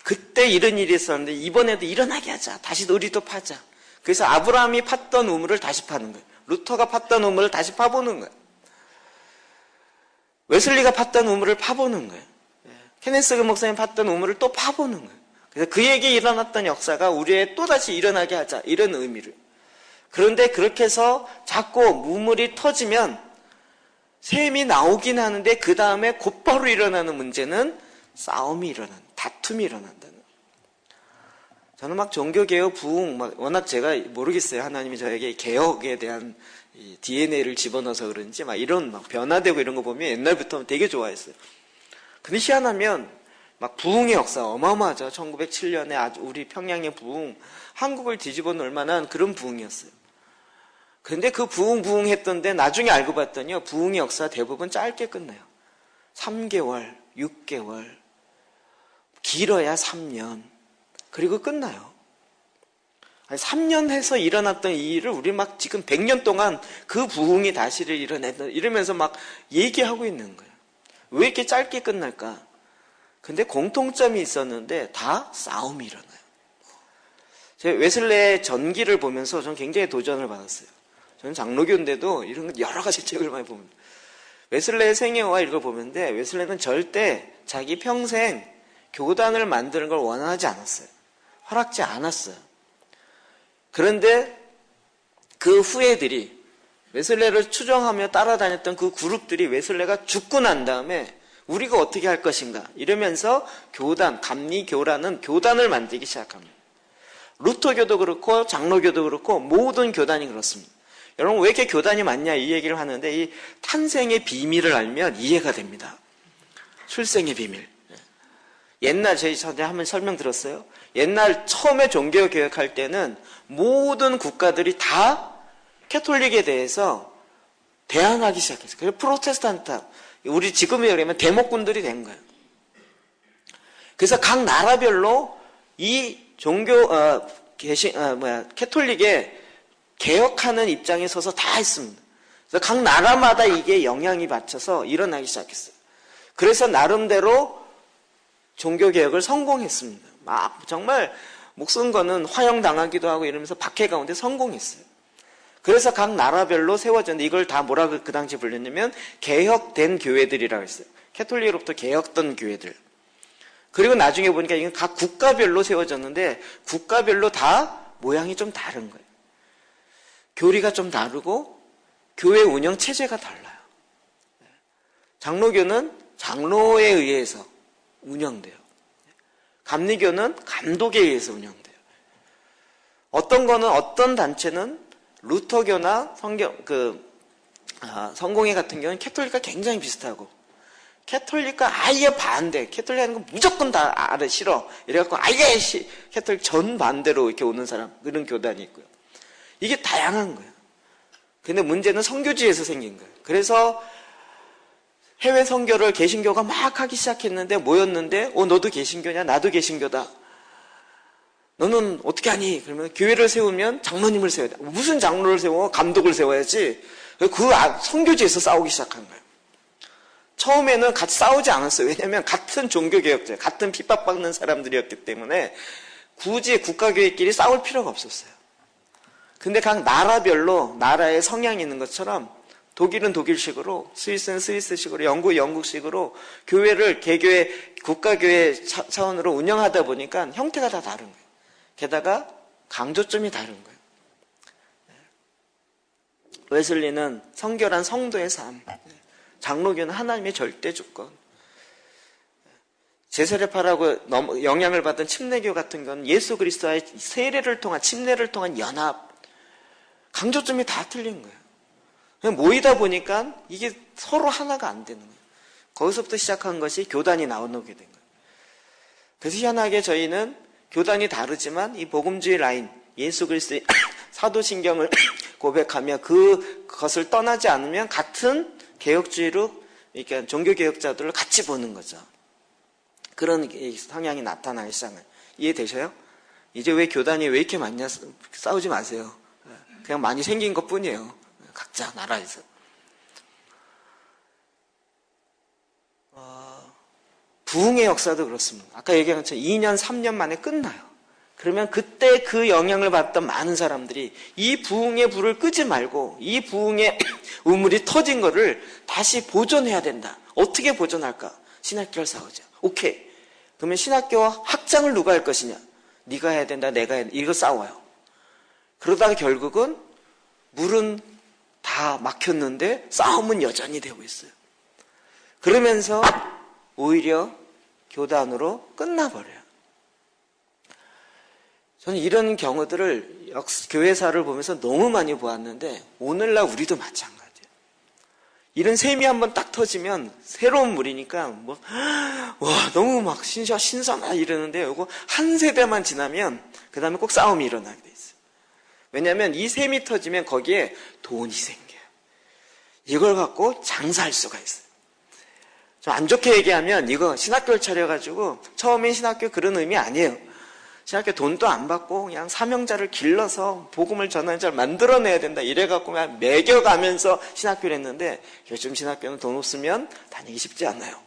그때 이런 일이 있었는데 이번에도 일어나게 하자. 다시 우리도 파자. 그래서 아브라함이 팠던 우물을 다시 파는 거예요. 루터가 팠던 우물을 다시 파보는 거예요. 웨슬리가 팠던 우물을 파보는 거예요. 케네스 목사님 팠던 우물을 또 파보는 거예요. 그래서 그에게 일어났던 역사가 우리에 또다시 일어나게 하자. 이런 의미를. 그런데 그렇게 해서 자꾸 우물이 터지면 샘이 나오긴 하는데 그 다음에 곧바로 일어나는 문제는 싸움이 다툼이 일어난다는. 저는 막 종교개혁 부흥, 워낙 제가 모르겠어요. 하나님이 저에게 개혁에 대한 이 DNA를 집어넣어서 그런지 이런 변화되고 이런 거 보면 옛날부터 되게 좋아했어요. 근데 희한하면 부흥의 역사 어마어마하죠. 1907년에 우리 평양의 부흥, 한국을 뒤집어 놓을 만한 그런 부흥이었어요. 근데 그 부흥했던데 나중에 알고 봤더니요. 부흥의 역사 대부분 짧게 끝나요. 3개월, 6개월, 길어야 3년. 그리고 끝나요. 3년 해서 일어났던 이 일을 우리 지금 100년 동안 그 부흥이 다시를 일어낸다 이러면서 얘기하고 있는 거예요. 왜 이렇게 짧게 끝날까? 근데 공통점이 있었는데 다 싸움이 일어나요. 제가 웨슬레의 전기를 보면서 저는 굉장히 도전을 받았어요. 저는 장로교인데도 이런 여러 가지 책을 많이 봅니다. 웨슬레의 생애와 이걸 보는데 웨슬레는 절대 자기 평생 교단을 만드는 걸 원하지 않았어요. 허락지 않았어요. 그런데 그 후예들이 웨슬레를 추종하며 따라다녔던 그 그룹들이 웨슬레가 죽고 난 다음에 우리가 어떻게 할 것인가 이러면서 감리교라는 교단을 만들기 시작합니다. 루터교도 그렇고 장로교도 그렇고 모든 교단이 그렇습니다. 여러분 왜 이렇게 교단이 많냐 이 얘기를 하는데 이 탄생의 비밀을 알면 이해가 됩니다. 출생의 비밀. 옛날 저한테 한번 설명 들었어요. 옛날 처음에 종교개혁할 때는 모든 국가들이 다 캐톨릭에 대해서 대항하기 시작했어요. 그래서 프로테스탄트, 우리 지금에 의하면 대목군들이 된 거예요. 그래서 각 나라별로 이 캐톨릭에 개혁하는 입장에 서서 다 했습니다. 그래서 각 나라마다 이게 영향이 받쳐서 일어나기 시작했어요. 그래서 나름대로 종교개혁을 성공했습니다. 막 정말 목숨 거는 화형당하기도 하고 이러면서 박해 가운데 성공했어요. 그래서 각 나라별로 세워졌는데 이걸 다 뭐라고 그 당시 불렸냐면 개혁된 교회들이라고 했어요. 캐톨릭으로부터 개혁된 교회들. 그리고 나중에 보니까 이건 각 국가별로 세워졌는데 국가별로 다 모양이 좀 다른 거예요. 교리가 좀 다르고 교회 운영 체제가 달라요. 장로교는 장로에 의해서 운영돼요. 감리교는 감독에 의해서 운영돼요. 어떤 거는 어떤 단체는 루터교나 성공회 같은 경우는 캐톨릭과 굉장히 비슷하고 캐톨릭과 아예 반대, 캐톨릭 하는 건 무조건 다 알아 싫어 이래갖고 아예 캐톨릭 전반대로 이렇게 오는 사람, 그런 교단이 있고요. 이게 다양한 거예요. 근데 문제는 선교지에서 생긴 거예요. 그래서 해외 선교를 개신교가 막 하기 시작했는데 모였는데 너도 개신교냐? 나도 개신교다. 너는 어떻게 하니? 그러면 교회를 세우면 장로님을 세워야 돼. 무슨 장로를 세워? 감독을 세워야지. 그 선교지에서 싸우기 시작한 거예요. 처음에는 같이 싸우지 않았어요. 왜냐하면 같은 종교개혁자, 같은 핍박받는 사람들이었기 때문에 굳이 국가교회끼리 싸울 필요가 없었어요. 근데 각 나라별로 나라의 성향이 있는 것처럼 독일은 독일식으로, 스위스는 스위스식으로, 영국은 영국식으로 교회를 개교회, 국가교회 차원으로 운영하다 보니까 형태가 다 다른 거예요. 게다가 강조점이 다른 거예요. 웨슬리는 성결한 성도의 삶, 장로교는 하나님의 절대 주권, 제사례파라고 영향을 받은 침례교 같은 건 예수 그리스도와의 세례를 통한, 침례를 통한 연합, 강조점이 다 틀린 거예요. 그냥 모이다 보니까 이게 서로 하나가 안 되는 거예요. 거기서부터 시작한 것이 교단이 나오게 된 거예요. 그래서 희한하게 저희는 교단이 다르지만 이 복음주의 라인, 예수 그리스도의 사도신경을 고백하며 그것을 떠나지 않으면 같은 개혁주의로, 그러니까 종교개혁자들을 같이 보는 거죠. 그런 성향이 나타나기 시작해요. 이해되셔요? 이제 왜 교단이 왜 이렇게 많냐? 싸우지 마세요. 그냥 많이 생긴 것 뿐이에요. 각자 나라에서. 부흥의 역사도 그렇습니다. 아까 얘기한 것처럼 2년, 3년 만에 끝나요. 그러면 그때 그 영향을 받던 많은 사람들이 이 부흥의 불을 끄지 말고 이 부흥의 우물이 터진 거를 다시 보존해야 된다. 어떻게 보존할까? 신학교를 싸우자. 오케이. 그러면 신학교 확장을 누가 할 것이냐? 네가 해야 된다, 내가 해야 된다. 이거 싸워요. 그러다가 결국은 물은 다 막혔는데 싸움은 여전히 되고 있어요. 그러면서 오히려 교단으로 끝나버려요. 저는 이런 경우들을 교회사를 보면서 너무 많이 보았는데 오늘날 우리도 마찬가지예요. 이런 셈이 한번 딱 터지면 새로운 물이니까 와 너무 막 신선하다 이러는데 이거 한 세대만 지나면 그 다음에 꼭 싸움이 일어나게 돼 있어요. 왜냐하면 이 셈이 터지면 거기에 돈이 생겨요. 이걸 갖고 장사할 수가 있어요. 좀 안 좋게 얘기하면 이거 신학교를 차려가지고 처음엔 신학교 그런 의미 아니에요. 신학교 돈도 안 받고 그냥 사명자를 길러서 복음을 전하는 자를 만들어내야 된다. 이래갖고 그냥 매겨가면서 신학교를 했는데 요즘 신학교는 돈 없으면 다니기 쉽지 않아요.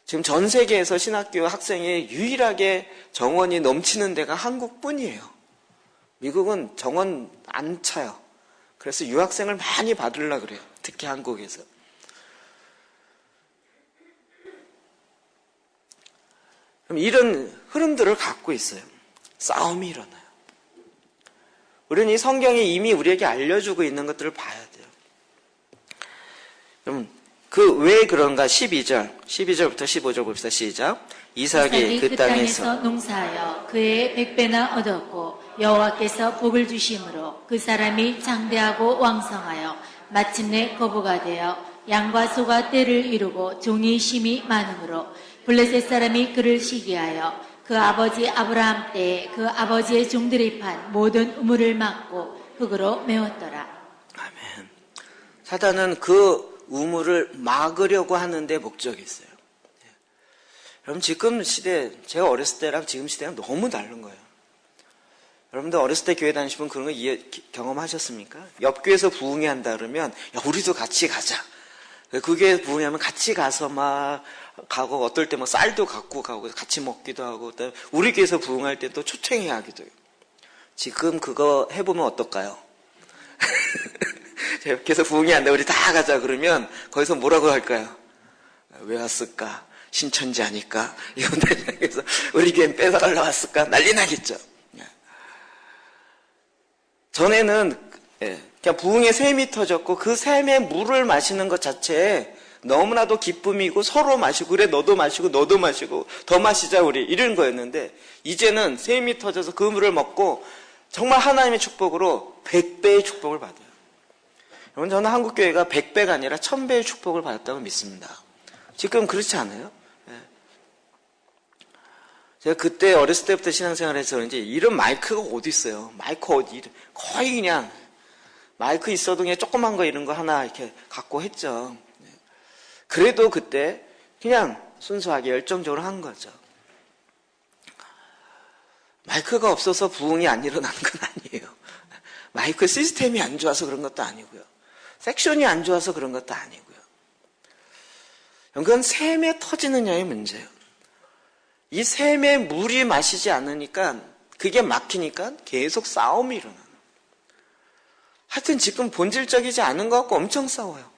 지금 전 세계에서 신학교 학생이 유일하게 정원이 넘치는 데가 한국뿐이에요. 미국은 정원 안 차요. 그래서 유학생을 많이 받으려고 그래요. 특히 한국에서. 그럼 이런 흐름들을 갖고 있어요. 싸움이 일어나요. 우리는 이 성경이 이미 우리에게 알려주고 있는 것들을 봐야 돼요. 그럼 왜 그런가? 12절부터 15절 봅시다. 시작. 이삭이 그 땅에서 농사하여 그의 100배나 얻었고 여호와께서 복을 주심으로 그 사람이 장대하고 왕성하여 마침내 거부가 되어 양과 소가 떼를 이루고 종이 심이 많으므로 블레셋 사람이 그를 시기하여 그 아버지 아브라함 때에 그 아버지의 종들이 판 모든 우물을 막고 흙으로 메웠더라. 아멘. 사단은 그 우물을 막으려고 하는데 목적이 있어요. 여러분, 지금 시대, 제가 어렸을 때랑 지금 시대랑 너무 다른 거예요. 여러분들 어렸을 때 교회 다니시면 그런 거 경험하셨습니까? 옆 교회에서 부흥회 한다 그러면, 야, 우리도 같이 가자. 그 교회 부흥회 하면 같이 가서 막 가고, 어떨 때 뭐 쌀도 갖고 가고, 같이 먹기도 하고, 우리 교회에서 부흥할 때 또 초청회 하기도 해요. 지금 그거 해보면 어떨까요? 제가 옆에서 부흥회 한다, 우리 다 가자 그러면, 거기서 뭐라고 할까요? 왜 왔을까? 신천지 아닐까? 이런 데서 우리 교회는 뺏어갈라 왔을까? 난리 나겠죠. 전에는 그냥 부흥의 샘이 터졌고 그 샘의 물을 마시는 것 자체에 너무나도 기쁨이고 서로 마시고 그래 너도 마시고 너도 마시고 더 마시자 우리 이런 거였는데 이제는 샘이 터져서 그 물을 먹고 정말 하나님의 축복으로 100배의 축복을 받아요. 여러분, 저는 한국교회가 100배가 아니라 1000배의 축복을 받았다고 믿습니다. 지금 그렇지 않아요? 제가 그때 어렸을 때부터 신앙생활을 해서 그런지 이런 마이크가 어디 있어요? 마이크 어디? 거의 그냥 마이크 있어도 그냥 조그만 거 이런 거 하나 이렇게 갖고 했죠. 그래도 그때 그냥 순수하게 열정적으로 한 거죠. 마이크가 없어서 부흥이 안 일어나는 건 아니에요. 마이크 시스템이 안 좋아서 그런 것도 아니고요. 섹션이 안 좋아서 그런 것도 아니고요. 그건 샘에 터지느냐의 문제예요. 이 샘에 물이 마시지 않으니까 그게 막히니까 계속 싸움이 일어나요. 하여튼 지금 본질적이지 않은 것 같고 엄청 싸워요.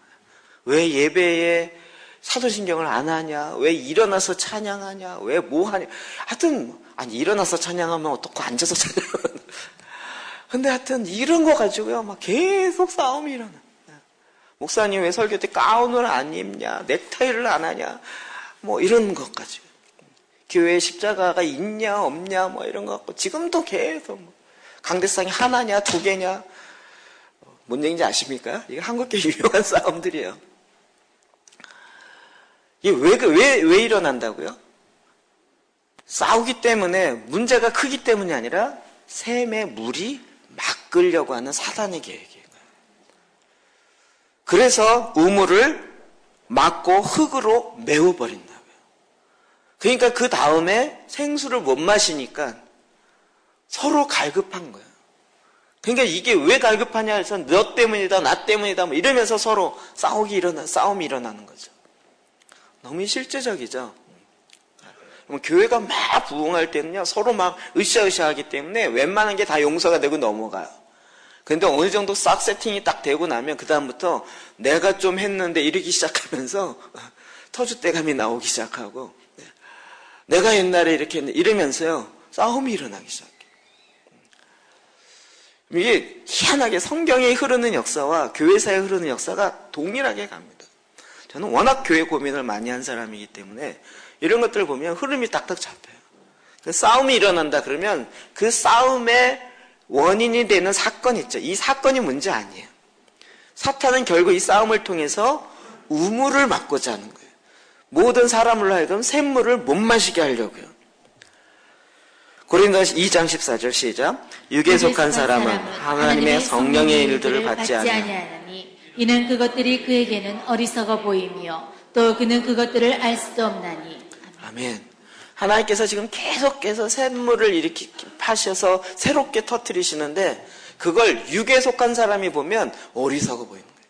왜 예배에 사도신경을 안 하냐? 왜 일어나서 찬양하냐? 왜 뭐 하냐? 하여튼 아니 일어나서 찬양하면 어떻고 앉아서 찬양하면 근데 하여튼 이런 거 가지고요 막 계속 싸움이 일어나. 목사님 왜 설교 때 가운을 안 입냐? 넥타이를 안 하냐? 뭐 이런 것 가지고. 교회에 십자가가 있냐 없냐 뭐 이런 거 갖고 지금도 계속 강대상이 하나냐 두 개냐 뭔 얘기인지 아십니까? 이게 한국계 유명한 싸움들이에요. 이게 왜 일어난다고요? 싸우기 때문에 문제가 크기 때문이 아니라 샘에 물이 막으려고 하는 사단의 계획이에요. 그래서 우물을 막고 흙으로 메워버린다. 그러니까 그 다음에 생수를 못 마시니까 서로 갈급한 거예요. 그러니까 이게 왜 갈급하냐 해서 너 때문이다, 나 때문이다, 뭐 이러면서 서로 싸움이 일어나는 거죠. 너무 실제적이죠. 교회가 막 부흥할 때는요, 서로 막 으쌰으쌰하기 때문에 웬만한 게 다 용서가 되고 넘어가요. 그런데 어느 정도 싹 세팅이 딱 되고 나면 그다음부터 내가 좀 했는데 이러기 시작하면서 터줏대감이 나오기 시작하고 내가 옛날에 이렇게 했는데 이러면서요 싸움이 일어나기 시작해요. 이게 희한하게 성경에 흐르는 역사와 교회사에 흐르는 역사가 동일하게 갑니다. 저는 워낙 교회 고민을 많이 한 사람이기 때문에 이런 것들을 보면 흐름이 딱딱 잡혀요. 싸움이 일어난다 그러면 그 싸움의 원인이 되는 사건 있죠. 이 사건이 문제 아니에요. 사탄은 결국 이 싸움을 통해서 우물을 막고자 하는 거예요. 모든 사람으로 하여금 샘물을 못 마시게 하려고요. 고린도서 2장 14절 시작. 육에 속한 사람은 하나님의 성령의 일들을 받지 아니하니 이는 그것들이 그에게는 어리석어 보이며 또 그는 그것들을 알 수도 없나니. 아멘. 하나님께서 지금 계속해서 샘물을 이렇게 파셔서 새롭게 터뜨리시는데 그걸 육에 속한 사람이 보면 어리석어 보이는 거예요.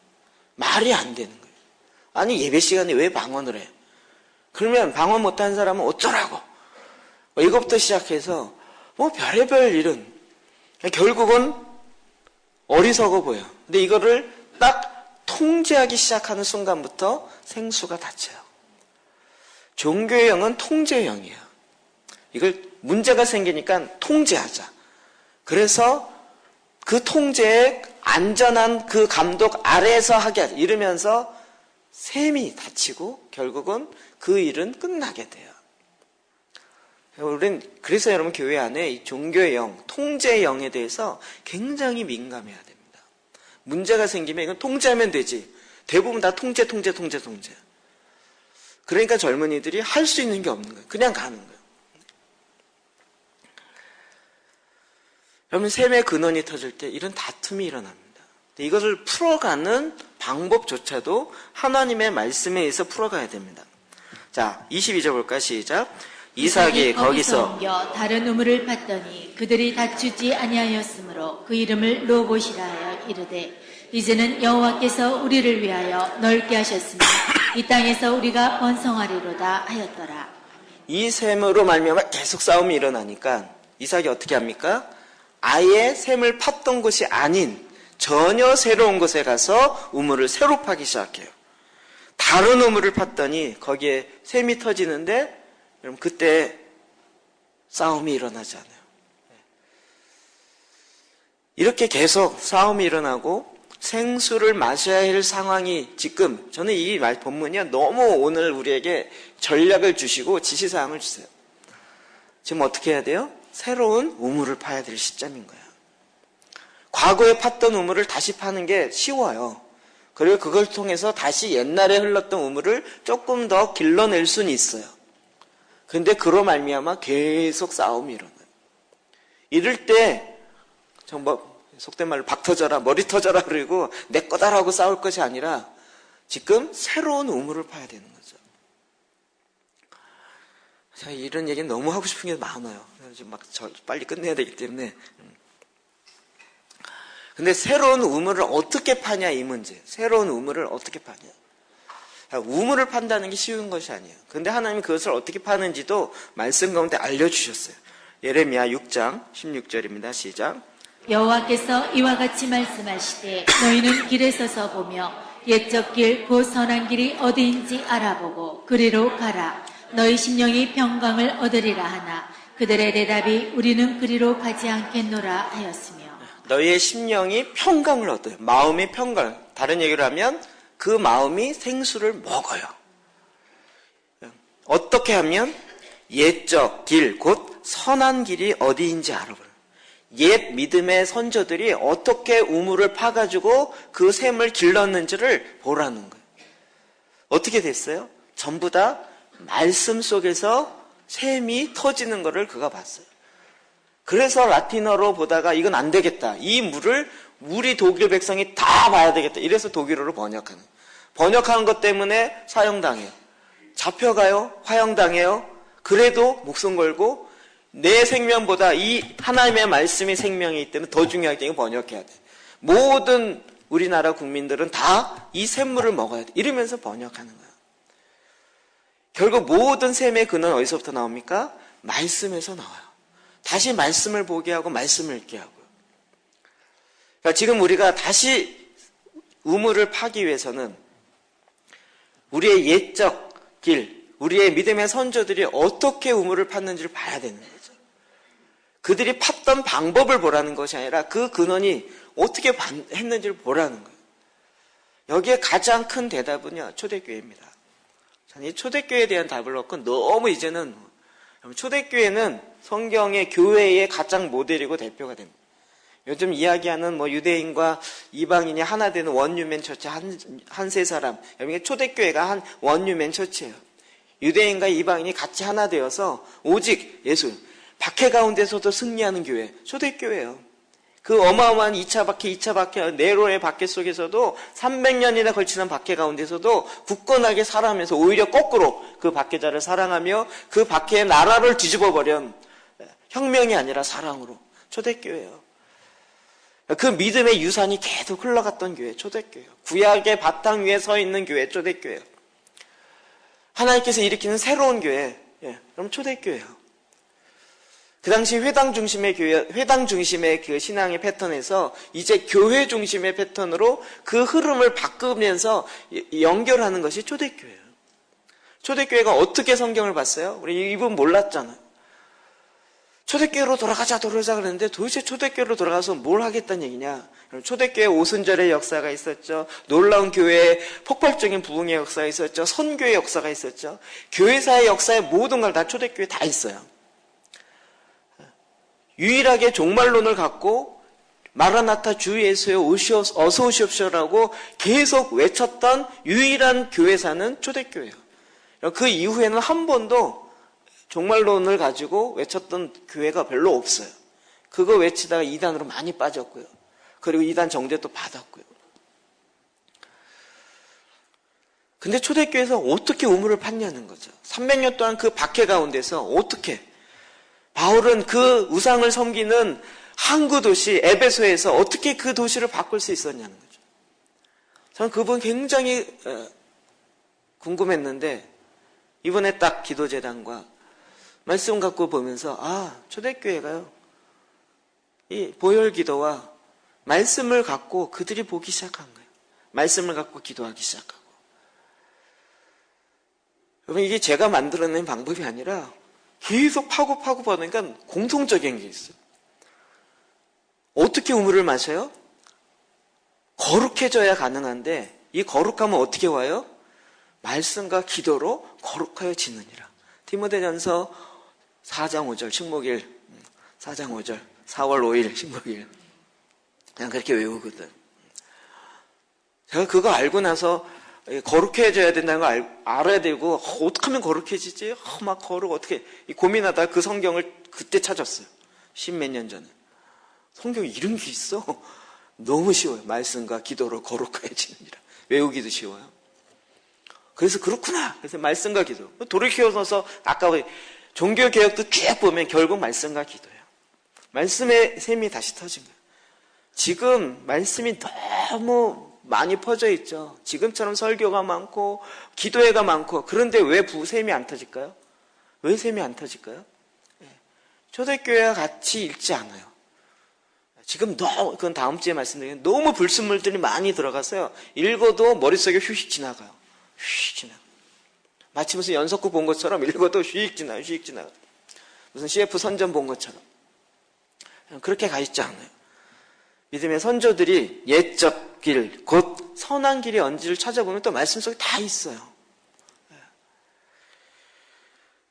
말이 안 되는 거예요. 아니 예배 시간에 왜 방언을 해? 그러면 방언 못하는 사람은 어쩌라고? 이것부터 시작해서 뭐 별의별 일은 결국은 어리석어 보여. 근데 이거를 딱 통제하기 시작하는 순간부터 생수가 닫혀요. 종교의 영은 통제의 영이에요. 이걸 문제가 생기니까 통제하자. 그래서 그 통제에 안전한 그 감독 아래에서 하게 하자. 이러면서 샘이 닫히고 결국은 그 일은 끝나게 돼요. 우리는 그래서 여러분 교회 안에 이 종교의 영, 통제의 영에 대해서 굉장히 민감해야 됩니다. 문제가 생기면 이건 통제하면 되지. 대부분 다 통제. 그러니까 젊은이들이 할 수 있는 게 없는 거예요. 그냥 가는 거예요. 그러면 셈의 근원이 터질 때 이런 다툼이 일어납니다. 이것을 풀어가는 방법조차도 하나님의 말씀에 의해서 풀어가야 됩니다. 자, 22절 볼까요? 시작. 이삭이 거기서 옮겨 다른 우물을 팠더니 그들이 다투지 아니하였으므로 그 이름을 르호봇이라 하여 이르되 이제는 여호와께서 우리를 위하여 넓게 하셨으니 이 땅에서 우리가 번성하리로다 하였더라. 이 셈으로 말미암아 계속 싸움이 일어나니까 이삭이 어떻게 합니까? 아예 셈을 팠던 곳이 아닌 전혀 새로운 곳에 가서 우물을 새로 파기 시작해요. 다른 우물을 팠더니 거기에 셈이 터지는데 여러분 그때 싸움이 일어나지 않아요. 이렇게 계속 싸움이 일어나고 생수를 마셔야 할 상황이 지금 저는 이 본문이 너무 오늘 우리에게 전략을 주시고 지시사항을 주세요. 지금 어떻게 해야 돼요? 새로운 우물을 파야 될 시점인 거예요. 과거에 팠던 우물을 다시 파는 게 쉬워요. 그리고 그걸 통해서 다시 옛날에 흘렀던 우물을 조금 더 길러낼 수는 있어요. 근데 그로 말미암아 계속 싸움이 일어나요. 이럴 때 정말 속된 말로 박 터져라, 머리 터져라 그러고 내 거다라고 싸울 것이 아니라 지금 새로운 우물을 파야 되는 거죠. 제가 이런 얘기는 너무 하고 싶은 게 많아요. 지금 막 빨리 끝내야 되기 때문에. 근데 새로운 우물을 어떻게 파냐 이 문제. 새로운 우물을 어떻게 파냐. 우물을 판다는 게 쉬운 것이 아니에요. 근데 하나님이 그것을 어떻게 파는지도 말씀 가운데 알려주셨어요. 예레미야 6장 16절입니다. 시작. 여호와께서 이와 같이 말씀하시되 너희는 길에 서서 보며 옛적 길 곧 선한 길이 어디인지 알아보고 그리로 가라. 너희 심령이 평강을 얻으리라 하나 그들의 대답이 우리는 그리로 가지 않겠노라 하였으며 너희의 심령이 평강을 얻어요. 마음이 평강. 다른 얘기를 하면 그 마음이 생수를 먹어요. 어떻게 하면 옛적 길, 곧 선한 길이 어디인지 알아보라. 옛 믿음의 선조들이 어떻게 우물을 파가지고 그 샘을 길렀는지를 보라는 거예요. 어떻게 됐어요? 전부 다 말씀 속에서 샘이 터지는 것을 그가 봤어요. 그래서 라틴어로 보다가 이건 안 되겠다. 이 물을 우리 독일 백성이 다 봐야 되겠다. 이래서 독일어로 번역하는 것 때문에 사형당해요. 잡혀가요. 화형당해요. 그래도 목숨 걸고 내 생명보다 이 하나님의 말씀이 생명이기 때문에 더 중요하기 때문에 번역해야 돼. 모든 우리나라 국민들은 다 이 샘물을 먹어야 돼. 이러면서 번역하는 거야. 결국 모든 샘의 근원 어디서부터 나옵니까? 말씀에서 나와요. 다시 말씀을 보게 하고 말씀을 읽게 하고요. 그러니까 지금 우리가 다시 우물을 파기 위해서는 우리의 옛적 길, 우리의 믿음의 선조들이 어떻게 우물을 팠는지를 봐야 되는 거죠. 그들이 팠던 방법을 보라는 것이 아니라 그 근원이 어떻게 했는지를 보라는 거예요. 여기에 가장 큰 대답은요, 초대교회입니다. 저는 이 초대교회에 대한 답을 얻고 너무 이제는 초대교회는 성경의 교회의 가장 모델이고 대표가 됩니다. 요즘 이야기하는 유대인과 이방인이 하나 되는 원유맨 처치 한 세 사람. 여기 초대교회가 한 원유맨 처치예요. 유대인과 이방인이 같이 하나 되어서 오직 예수, 박해 가운데서도 승리하는 교회, 초대교회예요. 그 어마어마한 2차 박해, 네로의 박해 속에서도 300년이나 걸치는 박해 가운데서도 굳건하게 살아가면서 오히려 거꾸로 그 박해자를 사랑하며 그 박해의 나라를 뒤집어버린 혁명이 아니라 사랑으로 초대교회예요. 그 믿음의 유산이 계속 흘러갔던 교회, 초대교회예요. 구약의 바탕 위에 서 있는 교회, 초대교회예요. 하나님께서 일으키는 새로운 교회, 그럼 초대교회예요. 그 당시 회당 중심의 교회, 회당 중심의 그 신앙의 패턴에서 이제 교회 중심의 패턴으로 그 흐름을 바꾸면서 연결하는 것이 초대교회예요. 초대교회가 어떻게 성경을 봤어요? 우리 이분 몰랐잖아요. 초대교회로 돌아가자 그랬는데 도대체 초대교회로 돌아가서 뭘 하겠다는 얘기냐? 초대교회 오순절의 역사가 있었죠. 놀라운 교회의 폭발적인 부흥의 역사가 있었죠. 선교의 역사가 있었죠. 교회사의 역사의 모든 걸 다 초대교회에 다 있어요. 유일하게 종말론을 갖고 마라나타 주 예수여 어서 오시옵소라고 계속 외쳤던 유일한 교회사는 초대교회예요. 그 이후에는 한 번도 종말론을 가지고 외쳤던 교회가 별로 없어요. 그거 외치다가 이단으로 많이 빠졌고요. 그리고 이단 정죄도 받았고요. 근데 초대교회에서 어떻게 우물을 팠냐는 거죠. 300년 동안 그 박해 가운데서 어떻게 바울은 그 우상을 섬기는 항구 도시 에베소에서 어떻게 그 도시를 바꿀 수 있었냐는 거죠. 저는 그분 굉장히 궁금했는데 이번에 딱 기도재단과 말씀 갖고 보면서 초대교회가요. 이 보혈기도와 말씀을 갖고 그들이 보기 시작한 거예요. 말씀을 갖고 기도하기 시작하고. 여러분 이게 제가 만들어낸 방법이 아니라 계속 파고 보니까 공통적인 게 있어요. 어떻게 우물을 마셔요? 거룩해져야 가능한데 이 거룩함은 어떻게 와요? 말씀과 기도로 거룩하여지느니라. 디모데전서 4장 5절 식목일 4장 5절 4월 5일 식목일 그냥 그렇게 외우거든. 제가 그거 알고 나서 거룩해져야 된다는 거 알아야 되고 어떻게 하면 거룩해지지? 막 거룩 어떻게 고민하다가 그 성경을 그때 찾았어요. 10몇 년 전에. 성경에 이런 게 있어? 너무 쉬워요. 말씀과 기도로 거룩해지느니라. 외우기도 쉬워요. 그래서 그렇구나. 그래서 말씀과 기도. 돌이켜서 아까 종교개혁도 쭉 보면 결국 말씀과 기도예요. 말씀의 셈이 다시 터진 거예요. 지금 말씀이 너무 많이 퍼져 있죠. 지금처럼 설교가 많고 기도회가 많고 그런데 왜 셈이 안 터질까요? 왜 셈이 안 터질까요? 초대교회와 같이 읽지 않아요. 지금 그건 다음 주에 말씀드리겠는데 너무 불순물들이 많이 들어가서요. 읽어도 머릿속에 휙 지나가요. 휙 지나가요. 마치 무슨 연속극 본 것처럼 읽어도 휙 지나가요. 무슨 CF 선전 본 것처럼. 그렇게 가 있지 않아요. 믿음의 선조들이 옛적 길, 곧 선한 길이 언지를 찾아보면 또 말씀 속에 다 있어요.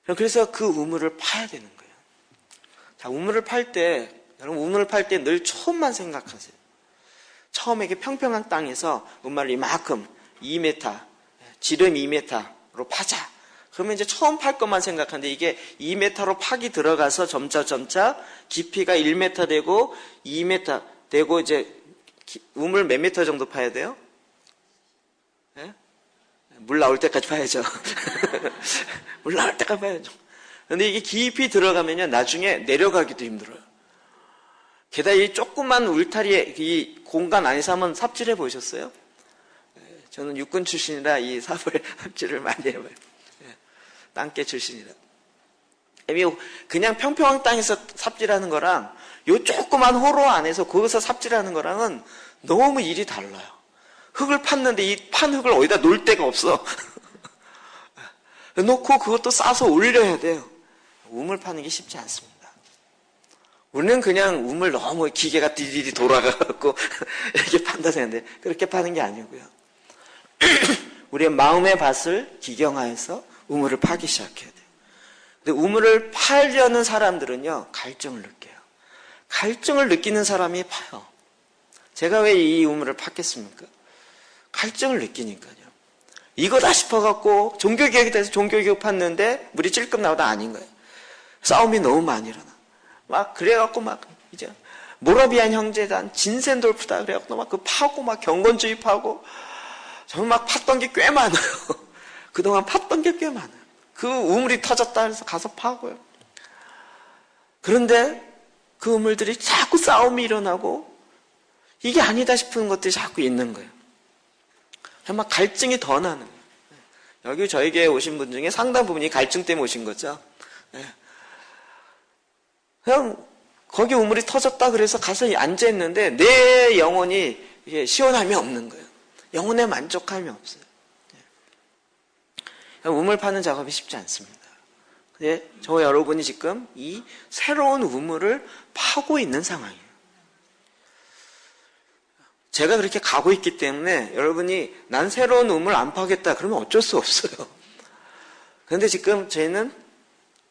그래서 그 우물을 파야 되는 거예요. 자, 우물을 팔 때, 여러분 우물을 팔 때 늘 처음만 생각하세요. 처음에 이렇게 평평한 땅에서 우물을 이만큼 2m, 지름 2m로 파자. 그러면 이제 처음 팔 것만 생각하는데 이게 2m로 파기 들어가서 점차 깊이가 1m 되고 2m 되고 이제 우물 몇 미터 정도 파야 돼요? 네? 물 나올 때까지 파야죠. 물 나올 때까지 파야죠. 근데 이게 깊이 들어가면요 나중에 내려가기도 힘들어요. 게다가 이 조그만 울타리에 이 공간 안에서 한번 삽질해 보셨어요? 저는 육군 출신이라 이 삽질을 많이 해봐요. 땅개 출신이라. 그냥 평평한 땅에서 삽질하는 거랑 요 조그만 호로 안에서 거기서 삽질하는 거랑은 너무 일이 달라요. 흙을 팠는데 이 판 흙을 어디다 놓을 데가 없어. 놓고 그것도 싸서 올려야 돼요. 우물 파는 게 쉽지 않습니다. 우리는 그냥 우물 너무 기계가 디디디 돌아가고 이렇게 판다 생각하는데 그렇게 파는 게 아니고요. 우리의 마음의 밭을 기경하여서 우물을 파기 시작해야 돼요. 근데 우물을 파려는 사람들은요 갈증을 느껴요. 갈증을 느끼는 사람이 파요. 제가 왜 이 우물을 팠겠습니까? 갈증을 느끼니까요. 이거다 싶어갖고 종교개혁에 대해서 종교개혁 팠는데 물이 찔끔 나오다 아닌 거예요. 싸움이 너무 많이 일어나. 막 그래갖고 막 이제 모라비안 형제단 진센돌프다 그래갖고 막 그 파고 막 경건주의 파고 저는 막 팠던 게 꽤 많아요. 그동안 팠던 게 꽤 많아요. 그 우물이 터졌다 해서 가서 파고요. 그런데 그 우물들이 자꾸 싸움이 일어나고 이게 아니다 싶은 것들이 자꾸 있는 거예요. 막 갈증이 더 나는 거예요. 여기 저희 교회에 오신 분 중에 상당 부분이 갈증 때문에 오신 거죠. 그냥 거기 우물이 터졌다 그래서 가서 앉아있는데 내 영혼이 시원함이 없는 거예요. 영혼의 만족함이 없어요. 우물 파는 작업이 쉽지 않습니다. 근데 저와 여러분이 지금 이 새로운 우물을 파고 있는 상황이에요. 제가 그렇게 가고 있기 때문에 여러분이 난 새로운 우물 안 파겠다 그러면 어쩔 수 없어요. 그런데 지금 저희는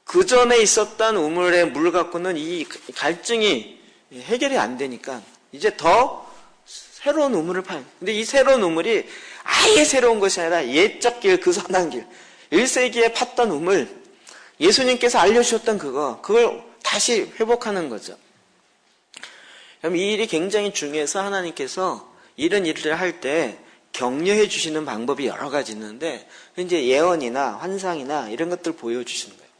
그 전에 있었던 우물의 물 갖고는 이 갈증이 해결이 안 되니까 이제 더 새로운 우물을 파요. 근데 이 새로운 우물이 아예 새로운 것이 아니라 옛적 길, 그 선한 길. 1세기에 팠던 우물, 예수님께서 알려주셨던 그걸 다시 회복하는 거죠. 그럼 이 일이 굉장히 중요해서 하나님께서 이런 일을 할 때 격려해 주시는 방법이 여러 가지 있는데, 이제 예언이나 환상이나 이런 것들 보여주시는 거예요.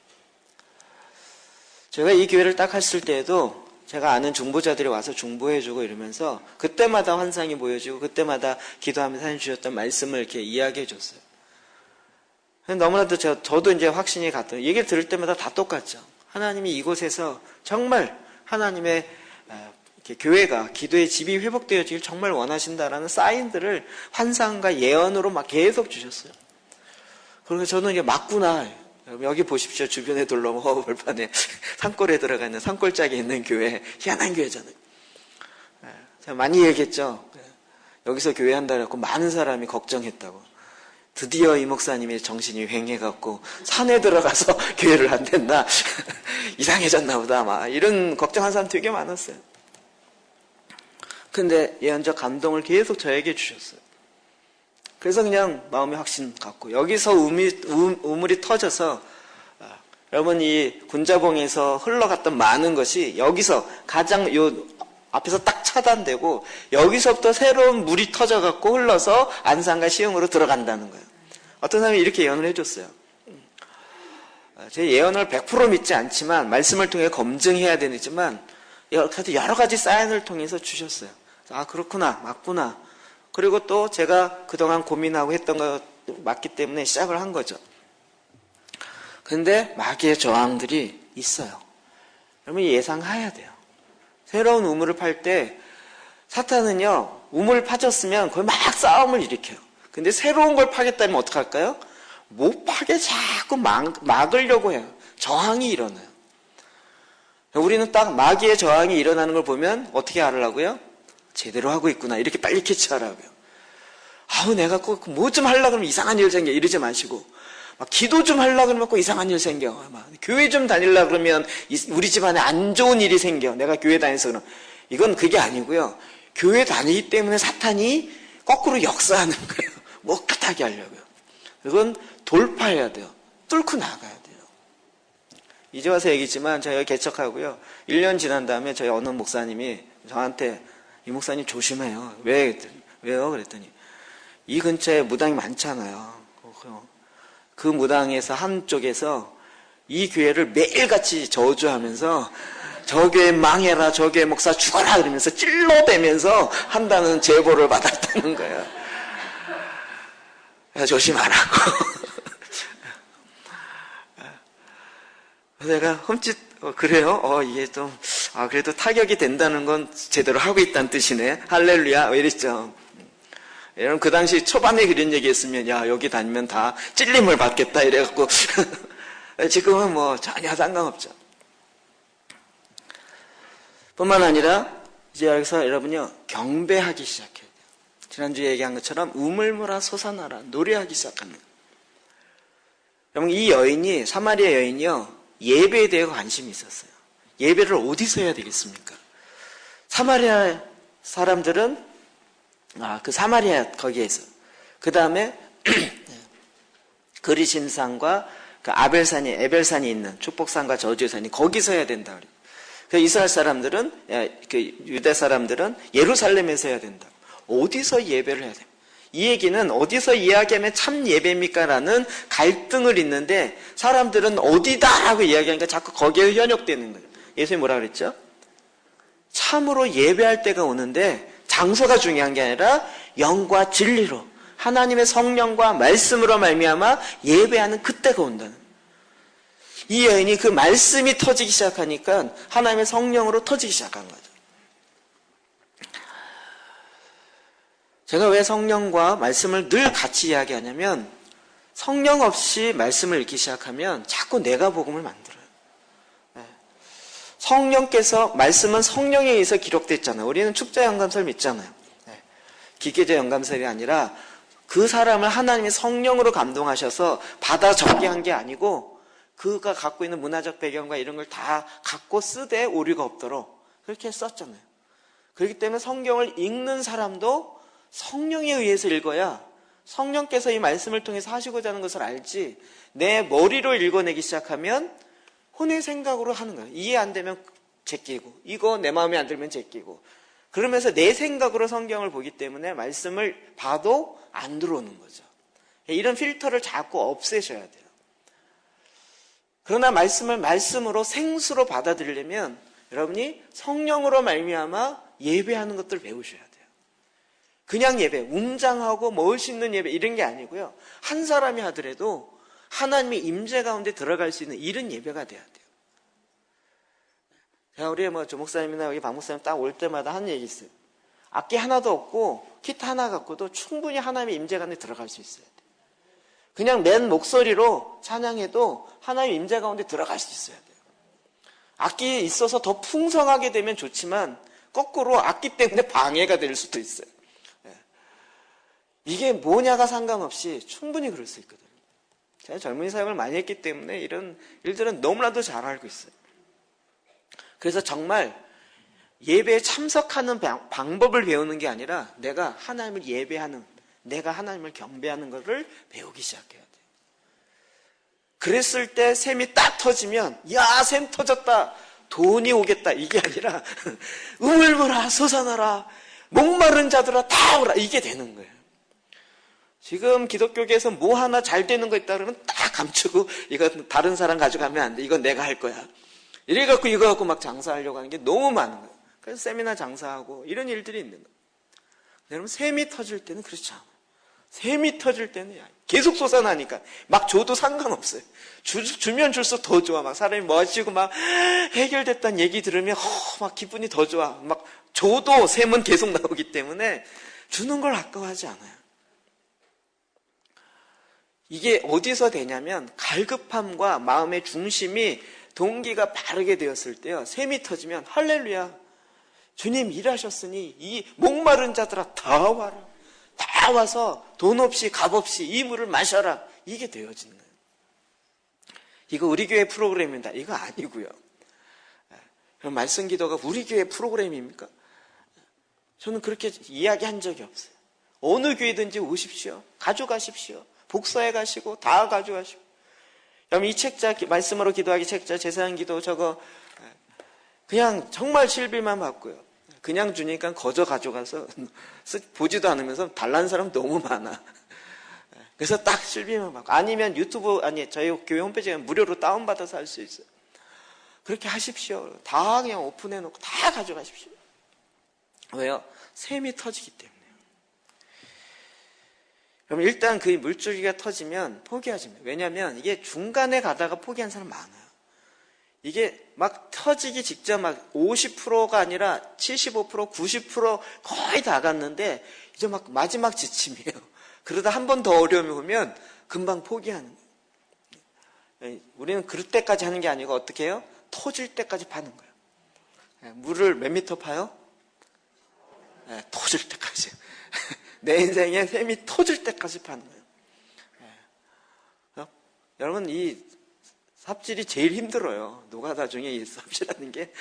제가 이 교회를 딱 했을 때에도 제가 아는 중보자들이 와서 중보해주고 이러면서 그때마다 환상이 보여지고 그때마다 기도하면서 하나님 주셨던 말씀을 이렇게 이야기해 줬어요. 너무나도 저도 이제 확신이 갔던, 얘기를 들을 때마다 다 똑같죠. 하나님이 이곳에서 정말 하나님의 이렇게 교회가 기도의 집이 회복되어지길 정말 원하신다라는 사인들을 환상과 예언으로 막 계속 주셨어요. 그래서 저는 이게 맞구나. 여기 보십시오. 주변에 둘러보면 벌판에 산골에 들어가 있는 산골짜기에 있는 교회, 희한한 교회잖아요. 제가 많이 얘기했죠. 여기서 교회 한다 그래갖고 많은 사람이 걱정했다고. 드디어 이 목사님의 정신이 횡해갖고 산에 들어가서 교회를 안 된다. 이상해졌나 보다. 막 이런 걱정한 사람 되게 많았어요. 근데 예언적 감동을 계속 저에게 주셨어요. 그래서 그냥 마음의 확신 갖고 여기서 우물이 터져서 여러분 이 군자봉에서 흘러갔던 많은 것이 여기서 가장 요 앞에서 딱 차단되고 여기서부터 새로운 물이 터져갖고 흘러서 안산과 시흥으로 들어간다는 거예요. 어떤 사람이 이렇게 예언을 해줬어요. 제 예언을 100% 믿지 않지만 말씀을 통해 검증해야 되지만 여러 가지 사인을 통해서 주셨어요. 아 그렇구나, 맞구나. 그리고 또 제가 그동안 고민하고 했던 거 맞기 때문에 시작을 한 거죠. 근데 마귀의 저항들이 있어요. 여러분 예상해야 돼요. 새로운 우물을 팔 때 사탄은요, 우물을 파졌으면 거의 막 싸움을 일으켜요. 근데 새로운 걸 파겠다면 어떡할까요? 못 파게 자꾸 막으려고 해요. 저항이 일어나요. 우리는 딱 마귀의 저항이 일어나는 걸 보면 어떻게 알으려고요? 제대로 하고 있구나. 이렇게 빨리 캐치하라고요. 아우, 내가 꼭 뭐 좀 하려고 그러면 이상한 일 생겨. 이러지 마시고. 막 기도 좀 하려고 그러면 꼭 이상한 일 생겨. 막 교회 좀 다니려고 그러면 우리 집안에 안 좋은 일이 생겨. 내가 교회 다녀서 그럼. 이건 그게 아니고요. 교회 다니기 때문에 사탄이 거꾸로 역사하는 거예요. 못하게 하려고요. 이건 돌파해야 돼요. 뚫고 나가야 돼요. 이제 와서 얘기지만 제가 여기 개척하고요. 1년 지난 다음에 저희 어느 목사님이 저한테 이 목사님 조심해요. 왜요? 그랬더니 이 근처에 무당이 많잖아요. 그 무당에서 한쪽에서 이 교회를 매일같이 저주하면서 저 교회 망해라, 저 교회 목사 죽어라 그러면서 찔러대면서 한다는 제보를 받았다는 거예요. 조심하라고. 내가 흠칫 그래요? 이게 좀 그래도 타격이 된다는 건 제대로 하고 있다는 뜻이네. 할렐루야. 왜 이랬죠? 여러분 그 당시 초반에 그런 얘기했으면 야 여기 다니면 다 찔림을 받겠다 이래갖고 지금은 뭐 전혀 상관없죠. 뿐만 아니라 이제 여기서 여러분요 경배하기 시작해야 돼요. 지난주에 얘기한 것처럼 우물물아 솟아나라 노래하기 시작하는 거예요. 여러분 이 여인이 사마리아 여인이요 예배에 대해 관심이 있었어요. 예배를 어디서 해야 되겠습니까? 사마리아 사람들은 그 사마리아 거기에서 그 다음에 그리심산과 그 에벨산이 있는 축복산과 저주의 산이 거기서 해야 된다 그래요. 그래서 이스라엘 사람들은 그 유대 사람들은 예루살렘에서 해야 된다. 어디서 예배를 해야 됩니까? 이 얘기는 어디서 이야기하면 참 예배입니까? 라는 갈등을 있는데 사람들은 어디다라고 이야기하니까 자꾸 거기에 현혹되는 거예요. 예수님이 뭐라 그랬죠? 참으로 예배할 때가 오는데 장소가 중요한 게 아니라 영과 진리로 하나님의 성령과 말씀으로 말미암아 예배하는 그때가 온다는 이 여인이 그 말씀이 터지기 시작하니까 하나님의 성령으로 터지기 시작한 거죠. 제가 왜 성령과 말씀을 늘 같이 이야기하냐면 성령 없이 말씀을 읽기 시작하면 자꾸 내가 복음을 만들어요. 성령께서 말씀은 성령에 의해서 기록됐잖아요. 우리는 축자 영감서를 믿잖아요. 기계적 영감설이 아니라 그 사람을 하나님의 성령으로 감동하셔서 받아 적게 한 게 아니고 그가 갖고 있는 문화적 배경과 이런 걸 다 갖고 쓰되 오류가 없도록 그렇게 썼잖아요. 그렇기 때문에 성경을 읽는 사람도 성령에 의해서 읽어야 성령께서 이 말씀을 통해서 하시고자 하는 것을 알지 내 머리로 읽어내기 시작하면 혼의 생각으로 하는 거예요. 이해 안 되면 제끼고 이거 내 마음에 안 들면 제끼고 그러면서 내 생각으로 성경을 보기 때문에 말씀을 봐도 안 들어오는 거죠. 이런 필터를 자꾸 없애셔야 돼요. 그러나 말씀을 말씀으로 생수로 받아들이려면 여러분이 성령으로 말미암아 예배하는 것들을 배우셔야 돼요. 그냥 예배, 웅장하고 멋있는 예배 이런 게 아니고요. 한 사람이 하더라도 하나님의 임재 가운데 들어갈 수 있는 이런 예배가 돼야 돼요. 제가 우리 조 목사님이나 여기 박 목사님 딱 올 때마다 하는 얘기 있어요. 악기 하나도 없고 기타 하나 갖고도 충분히 하나님의 임재 가운데 들어갈 수 있어야 돼요. 그냥 맨 목소리로 찬양해도 하나님의 임재 가운데 들어갈 수 있어야 돼요. 악기에 있어서 더 풍성하게 되면 좋지만 거꾸로 악기 때문에 방해가 될 수도 있어요. 이게 뭐냐가 상관없이 충분히 그럴 수 있거든요. 제가 젊은이 사역을 많이 했기 때문에 이런 일들은 너무나도 잘 알고 있어요. 그래서 정말 예배에 참석하는 방법을 배우는 게 아니라 내가 하나님을 예배하는, 내가 하나님을 경배하는 것을 배우기 시작해야 돼요. 그랬을 때 샘이 딱 터지면 야, 샘 터졌다, 돈이 오겠다 이게 아니라 우물물아 솟아나라, 목마른 자들아 다 오라 이게 되는 거예요. 지금 기독교계에서 뭐 하나 잘 되는 거 있다 그러면 딱 감추고 이거 다른 사람 가져가면 안 돼, 이건 내가 할 거야 이래갖고 이거 갖고 막 장사하려고 하는 게 너무 많은 거예요. 그래서 세미나 장사하고 이런 일들이 있는 거예요. 여러분 샘이 터질 때는 그렇지 않아요. 샘이 터질 때는 계속 솟아나니까 막 줘도 상관없어요. 주면 줄수록 더 좋아. 막 사람이 멋지고 막 해결됐다는 얘기 들으면 막 기분이 더 좋아. 막 줘도 샘은 계속 나오기 때문에 주는 걸 아까워하지 않아요. 이게 어디서 되냐면 갈급함과 마음의 중심이 동기가 바르게 되었을 때요, 샘이 터지면 할렐루야, 주님 일하셨으니 이 목마른 자들아 다 와라, 다 와서 돈 없이 값 없이 이 물을 마셔라, 이게 되어지는 거예요. 이거 우리 교회 프로그램입니다. 이거 아니고요. 그럼 말씀 기도가 우리 교회 프로그램입니까? 저는 그렇게 이야기한 적이 없어요. 어느 교회든지 오십시오, 가져가십시오, 복사해 가시고 다 가져가시고. 그럼 이 책자, 말씀으로 기도하기 책자, 제사한 기도 저거 그냥 정말 실비만 받고요. 그냥 주니까 거저 가져가서 보지도 않으면서 달라는 사람 너무 많아. 그래서 딱 실비만 받고, 아니면 유튜브, 아니 저희 교회 홈페이지에 무료로 다운받아서 할 수 있어요. 그렇게 하십시오. 다 그냥 오픈해놓고 다 가져가십시오. 왜요? 샘이 터지기 때문에요. 그럼 일단 그 물줄기가 터지면 포기하지 마요. 왜냐하면 이게 중간에 가다가 포기한 사람 많아요. 이게 막 터지기 직전 막 50%가 아니라 75%, 90% 거의 다 갔는데 이제 막 마지막 지침이에요. 그러다 한 번 더 어려움이 오면 금방 포기하는 거예요. 우리는 그럴 때까지 하는 게 아니고 어떻게 해요? 터질 때까지 파는 거예요. 물을 몇 미터 파요? 터질 때까지. 내 인생에 샘이 터질 때까지 파는 거예요. 여러분, 이 삽질이 제일 힘들어요. 노가다 중에 이 삽질하는 게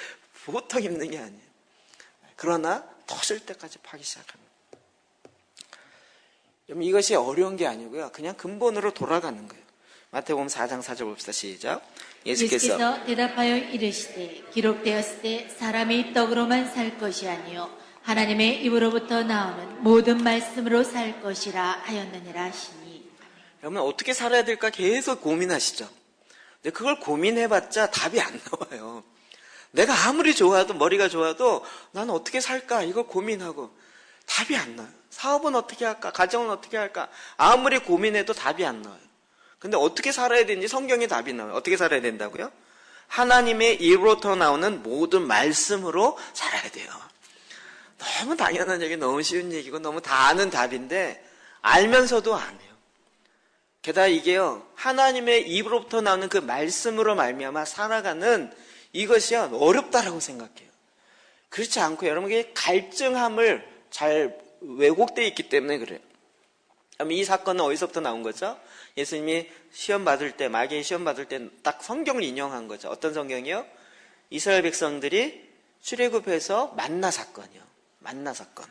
보통 힘든 게 아니에요. 그러나 터질 때까지 파기 시작합니다. 여러분, 이것이 어려운 게 아니고요, 그냥 근본으로 돌아가는 거예요. 마태복음 4장 4절 봅시다. 시작. 예수께서 대답하여 이르시되 기록되었을 때 사람이 떡으로만 살 것이 아니요 하나님의 입으로부터 나오는 모든 말씀으로 살 것이라 하였느니라 하시니. 여러분, 어떻게 살아야 될까 계속 고민하시죠. 근데 그걸 고민해봤자 답이 안 나와요. 내가 아무리 좋아도, 머리가 좋아도 나는 어떻게 살까 이걸 고민하고 답이 안 나와요. 사업은 어떻게 할까, 가정은 어떻게 할까, 아무리 고민해도 답이 안 나와요. 근데 어떻게 살아야 되는지 성경에 답이 나와요. 어떻게 살아야 된다고요? 하나님의 입으로부터 나오는 모든 말씀으로 살아야 돼요. 너무 당연한 얘기, 너무 쉬운 얘기고 너무 다 아는 답인데 알면서도 안 해요. 게다가 이게요, 하나님의 입으로부터 나오는 그 말씀으로 말미암아 살아가는 이것이요, 어렵다라고 생각해요. 그렇지 않고 여러분에게 갈증함을 잘 왜곡되어 있기 때문에 그래요. 그럼 이 사건은 어디서부터 나온 거죠? 예수님이 시험 받을 때, 마귀의 시험 받을 때 딱 성경을 인용한 거죠. 어떤 성경이요? 이스라엘 백성들이 출애굽해서 만나 사건이요. 만나 사건.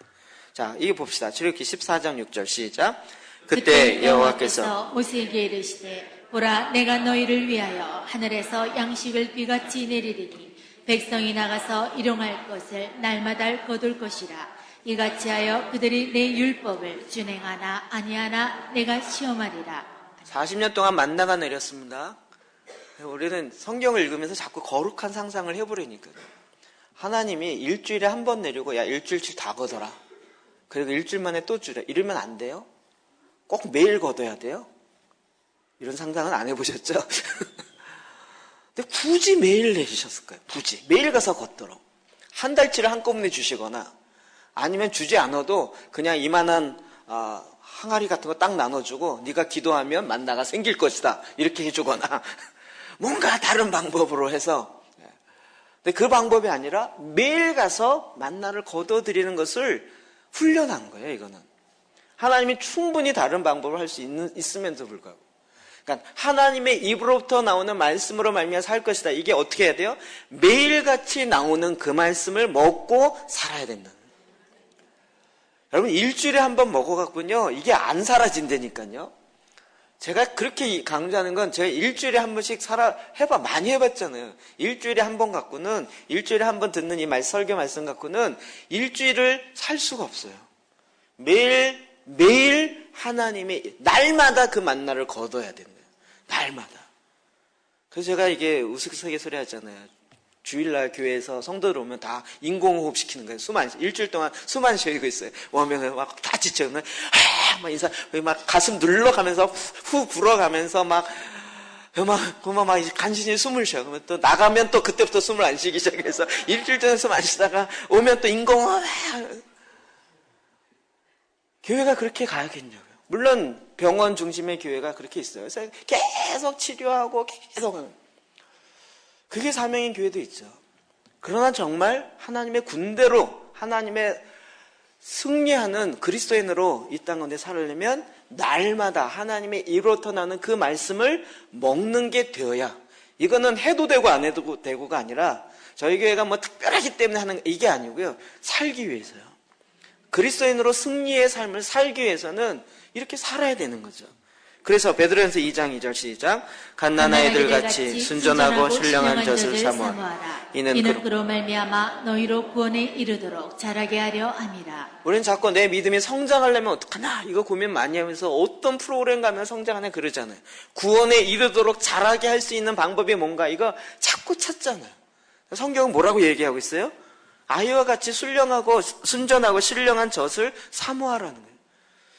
자, 이거 봅시다. 출애굽기 14장 6절 시작. 그때 여호와께서 모세에게 이르시되 보라 내가 너희를 위하여 하늘에서 양식을 비같이 내리리니 백성이 나가서 일용할 것을 날마다 거둘 것이라. 이같이 하여 그들이 내 율법을 준행하나 아니하나 내가 시험하리라. 40년 동안 만나가 내렸습니다. 우리는 성경을 읽으면서 자꾸 거룩한 상상을 해보려니까요. 하나님이 일주일에 한 번 내리고 야 일주일치 다 걷어라. 그리고 일주일 만에 또 주라. 이러면 안 돼요. 꼭 매일 걷어야 돼요. 이런 상상은 안 해보셨죠? 근데 굳이 매일 내주셨을까요? 굳이 매일 가서 걷도록 한 달치를 한꺼번에 주시거나 아니면 주지 않아도 그냥 이만한 항아리 같은 거 딱 나눠주고 네가 기도하면 만나가 생길 것이다 이렇게 해주거나 뭔가 다른 방법으로 해서. 근데 그 방법이 아니라 매일 가서 만나를 거둬들이는 것을 훈련한 거예요. 이거는 하나님이 충분히 다른 방법을 할 수 있음에도 불구하고, 그러니까 하나님의 입으로부터 나오는 말씀으로 말미암아 살 것이다. 이게 어떻게 해야 돼요? 매일같이 나오는 그 말씀을 먹고 살아야 된다. 여러분 일주일에 한 번 먹어갖군요 이게 안 사라진다니까요. 제가 그렇게 강조하는 건 제가 일주일에 한 번씩 많이 해봤잖아요. 일주일에 한 번 갖고는, 일주일에 한 번 듣는 이 설교 말씀 갖고는 일주일을 살 수가 없어요. 매일 하나님의 날마다 그 만나를 거둬야 된대요. 날마다. 그래서 제가 이게 우스갯소리 하잖아요. 주일날 교회에서 성도들 오면 다 인공호흡 시키는 거예요. 일주일 동안 숨만 쉬고 있어요. 오면 막 다 지쳐. 막 인사, 막 가슴 눌러가면서 후 불어가면서 막 간신히 숨을 쉬어. 그러면 또 나가면 또 그때부터 숨을 안 쉬기 시작해서 일주일 동안 숨 안 쉬다가 오면 또 인공호흡. 교회가 그렇게 가야겠냐고요. 물론 병원 중심의 교회가 그렇게 있어요. 그래서 계속 치료하고 계속. 그게 사명인 교회도 있죠. 그러나 정말 하나님의 군대로, 하나님의 승리하는 그리스도인으로 이 땅 가운데 살려면 날마다 하나님의 입으로부터 나는 그 말씀을 먹는 게 되어야. 이거는 해도 되고 안 해도 되고가 아니라 저희 교회가 뭐 특별하기 때문에 하는 이게 아니고요. 살기 위해서요. 그리스도인으로 승리의 삶을 살기 위해서는 이렇게 살아야 되는 거죠. 그래서 베드로전서 2장 2절 시작. 갓난아이들 같이 순전하고 신령한 젖을 사모하라. 이는 그로 말미암아 너희로 구원에 이르도록 자라게 하려 함이라. 우리는 자꾸 내 믿음이 성장하려면 어떡하나 이거 고민 많이 하면서 어떤 프로그램 가면 성장하냐 그러잖아요. 구원에 이르도록 자라게 할 수 있는 방법이 뭔가 이거 자꾸 찾잖아요. 성경은 뭐라고 얘기하고 있어요? 아이와 같이 순령하고 순전하고 신령한 젖을 사모하라는 거예요.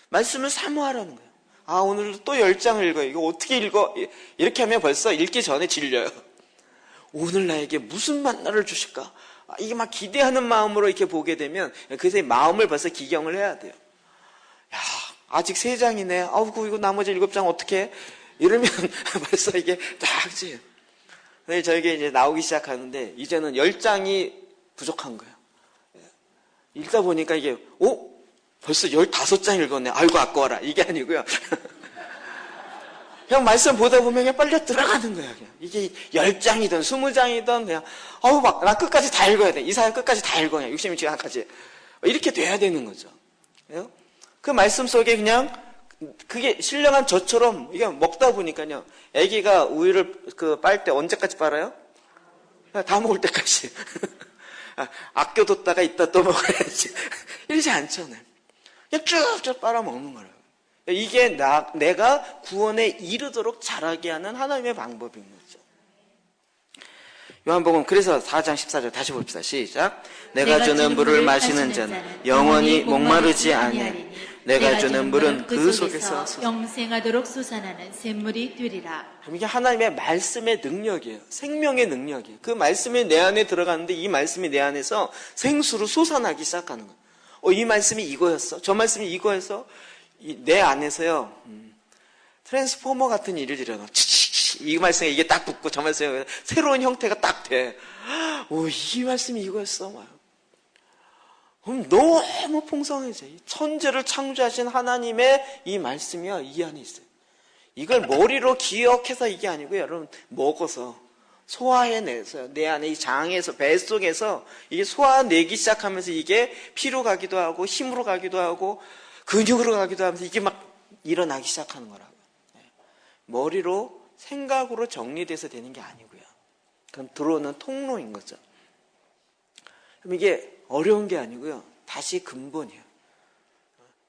말씀을 사모하라는 거예요. 오늘도 또 10장을 읽어요. 이거 어떻게 읽어? 이렇게 하면 벌써 읽기 전에 질려요. 오늘 나에게 무슨 만나를 주실까? 이게 막 기대하는 마음으로 이렇게 보게 되면 그래서 마음을 벌써 기경을 해야 돼요. 야, 아직 3장이네. 아우고 이거 나머지 7장 어떻게? 이러면 벌써 이게 딱지. 저에게 이제 나오기 시작하는데 이제는 10장이 부족한 거예요. 읽다 보니까 이게 벌써 15장 읽었네. 아이고 아까워라. 이게 아니고요. 그냥 말씀 보다 보면 그냥 빨려 들어가는 거야. 그냥. 이게 10장이든 20장이든 그냥 나 끝까지 다 읽어야 돼. 이사야 끝까지 다 읽어야 66장까지. 이렇게 돼야 되는 거죠. 그 말씀 속에 그냥 그게 신령한 젖처럼 이게 먹다 보니까요. 아기가 우유를 빨 때 언제까지 빨아요? 다 먹을 때까지. 아껴뒀다가 이따 또 먹어야지. 이러지 않잖아요. 그냥 쭉쭉 빨아먹는 거예요. 이게 내가 구원에 이르도록 자라게 하는 하나님의 방법인 거죠. 요한복음 그래서 4장 14절 다시 봅시다. 시작. 내가 주는 물을 마시는 자는 영원히 목마르지 아니하니 내가 주는 물은 그 속에서 영생하도록 솟아나는 샘물이 되리라. 이게 하나님의 말씀의 능력이에요. 생명의 능력이에요. 그 말씀이 내 안에 들어가는데 이 말씀이 내 안에서 생수로 솟아나기 시작하는 거예요. 이 말씀이 이거였어. 저 말씀이 이거였어. 내 안에서요. 트랜스포머 같은 일을 일어나. 이 말씀에 이게 딱 붙고 저 말씀에 새로운 형태가 딱 돼. 이 말씀이 이거였어. 그럼 너무 풍성해져. 천재를 창조하신 하나님의 이 말씀이요. 이 안에 있어요. 이걸 머리로 기억해서 이게 아니고요. 여러분 먹어서 소화해내서요. 내 안에 이 장에서 뱃속에서 이게 소화내기 시작하면서 이게 피로 가기도 하고 힘으로 가기도 하고 근육으로 가기도 하면서 이게 막 일어나기 시작하는 거라고요. 머리로 생각으로 정리돼서 되는 게 아니고요. 그럼 들어오는 통로인 거죠. 그럼 이게 어려운 게 아니고요. 다시 근본이에요.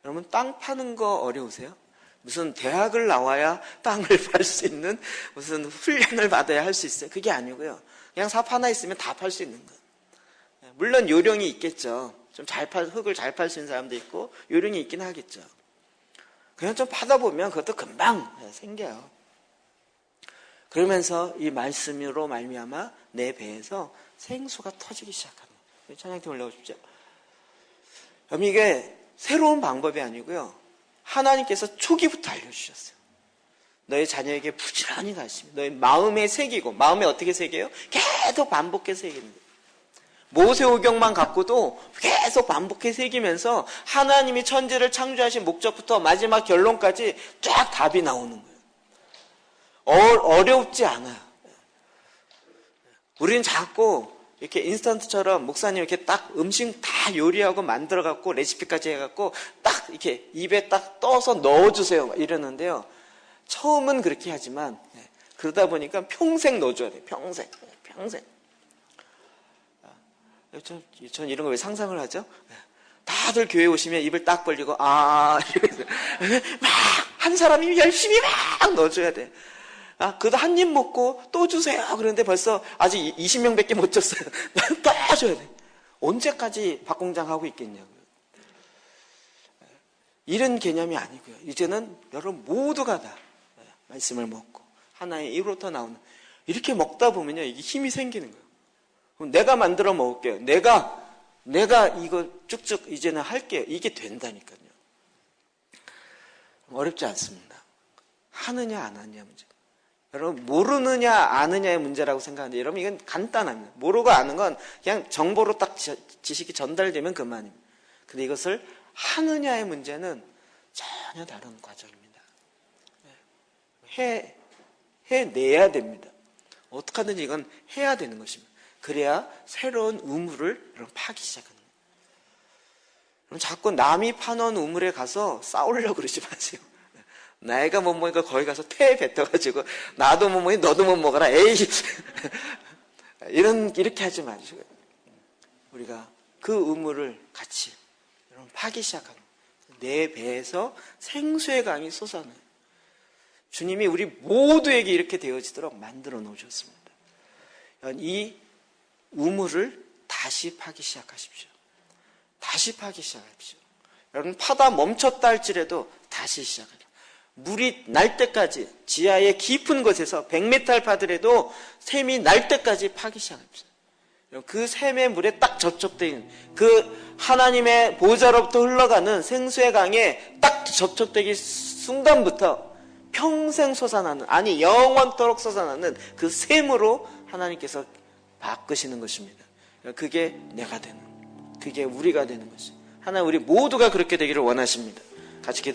여러분 땅 파는 거 어려우세요? 무슨 대학을 나와야 땅을 팔 수 있는 무슨 훈련을 받아야 할 수 있어요? 그게 아니고요. 그냥 삽 하나 있으면 다 팔 수 있는 거예요. 물론 요령이 있겠죠. 좀 흙을 잘 팔 수 있는 사람도 있고 요령이 있긴 하겠죠. 그냥 좀 파다 보면 그것도 금방 생겨요. 그러면서 이 말씀으로 말미암아 내 배에서 생수가 터지기 시작하는 거예요. 찬양팀 올라오십시오. 그럼 이게 새로운 방법이 아니고요. 하나님께서 초기부터 알려주셨어요. 너희 자녀에게 부지런히 가시면 너희 마음에 새기고, 마음에 어떻게 새겨요? 계속 반복해서 새기는 거예요. 모세오경만 갖고도 계속 반복해 새기면서 하나님이 천지를 창조하신 목적부터 마지막 결론까지 쫙 답이 나오는 거예요. 어렵지 않아요. 우리는 자꾸 이렇게 인스턴트처럼 목사님 이렇게 딱 음식 다 요리하고 만들어갖고 레시피까지 해갖고 딱 이렇게 입에 딱 떠서 넣어주세요 이러는데요. 처음은 그렇게 하지만 그러다 보니까 평생 넣어줘야 돼요. 평생. 전 이런 거 왜 상상을 하죠? 다들 교회 오시면 입을 딱 벌리고 이러면서 막 한 사람이 열심히 막 넣어줘야 돼. 그래도 한 입 먹고 또 주세요. 그런데 벌써 아직 20명밖에 못 줬어요. 또 줘야 돼. 언제까지 박공장 하고 있겠냐고요. 이런 개념이 아니고요. 이제는 여러분 모두가 다 말씀을 먹고 하나의 입으로부터 나오는 이렇게 먹다 보면요. 이게 힘이 생기는 거예요. 그럼 내가 만들어 먹을게요. 내가 이거 쭉쭉 이제는 할게요. 이게 된다니까요. 어렵지 않습니다. 하느냐 안 하느냐 문제. 여러분 모르느냐 아느냐의 문제라고 생각하는데 여러분 이건 간단합니다. 모르고 아는 건 그냥 정보로 딱 지식이 전달되면 그만입니다. 근데 이것을 하느냐의 문제는 전혀 다른 과정입니다. 해내야 됩니다. 어떻게 하든지 이건 해야 되는 것입니다. 그래야 새로운 우물을 여러분 파기 시작합니다. 그럼 자꾸 남이 파놓은 우물에 가서 싸우려고 그러지 마세요. 내가 못 먹으니까 거기 가서 폐 뱉어가지고 나도 못 먹으니 너도 못 먹어라. 에이 이렇게 하지 마시고 우리가 그 우물을 같이 여러분 파기 시작합니다. 내 배에서 생수의 강이 솟아나요. 주님이 우리 모두에게 이렇게 되어지도록 만들어 놓으셨습니다. 이 우물을 다시 파기 시작하십시오. 다시 파기 시작하십시오. 여러분 파다 멈췄다 할지라도 다시 시작하십시오. 물이 날 때까지 지하의 깊은 곳에서 100m 파더라도 샘이 날 때까지 파기 시작합시다. 그 샘의 물에 딱 접촉되어 있는 그 하나님의 보좌로부터 흘러가는 생수의 강에 딱 접촉되기 순간부터 평생 솟아나는 아니 영원토록 솟아나는 그 샘으로 하나님께서 바꾸시는 것입니다. 그게 내가 되는 그게 우리가 되는 것이죠. 하나님 우리 모두가 그렇게 되기를 원하십니다. 같이 기도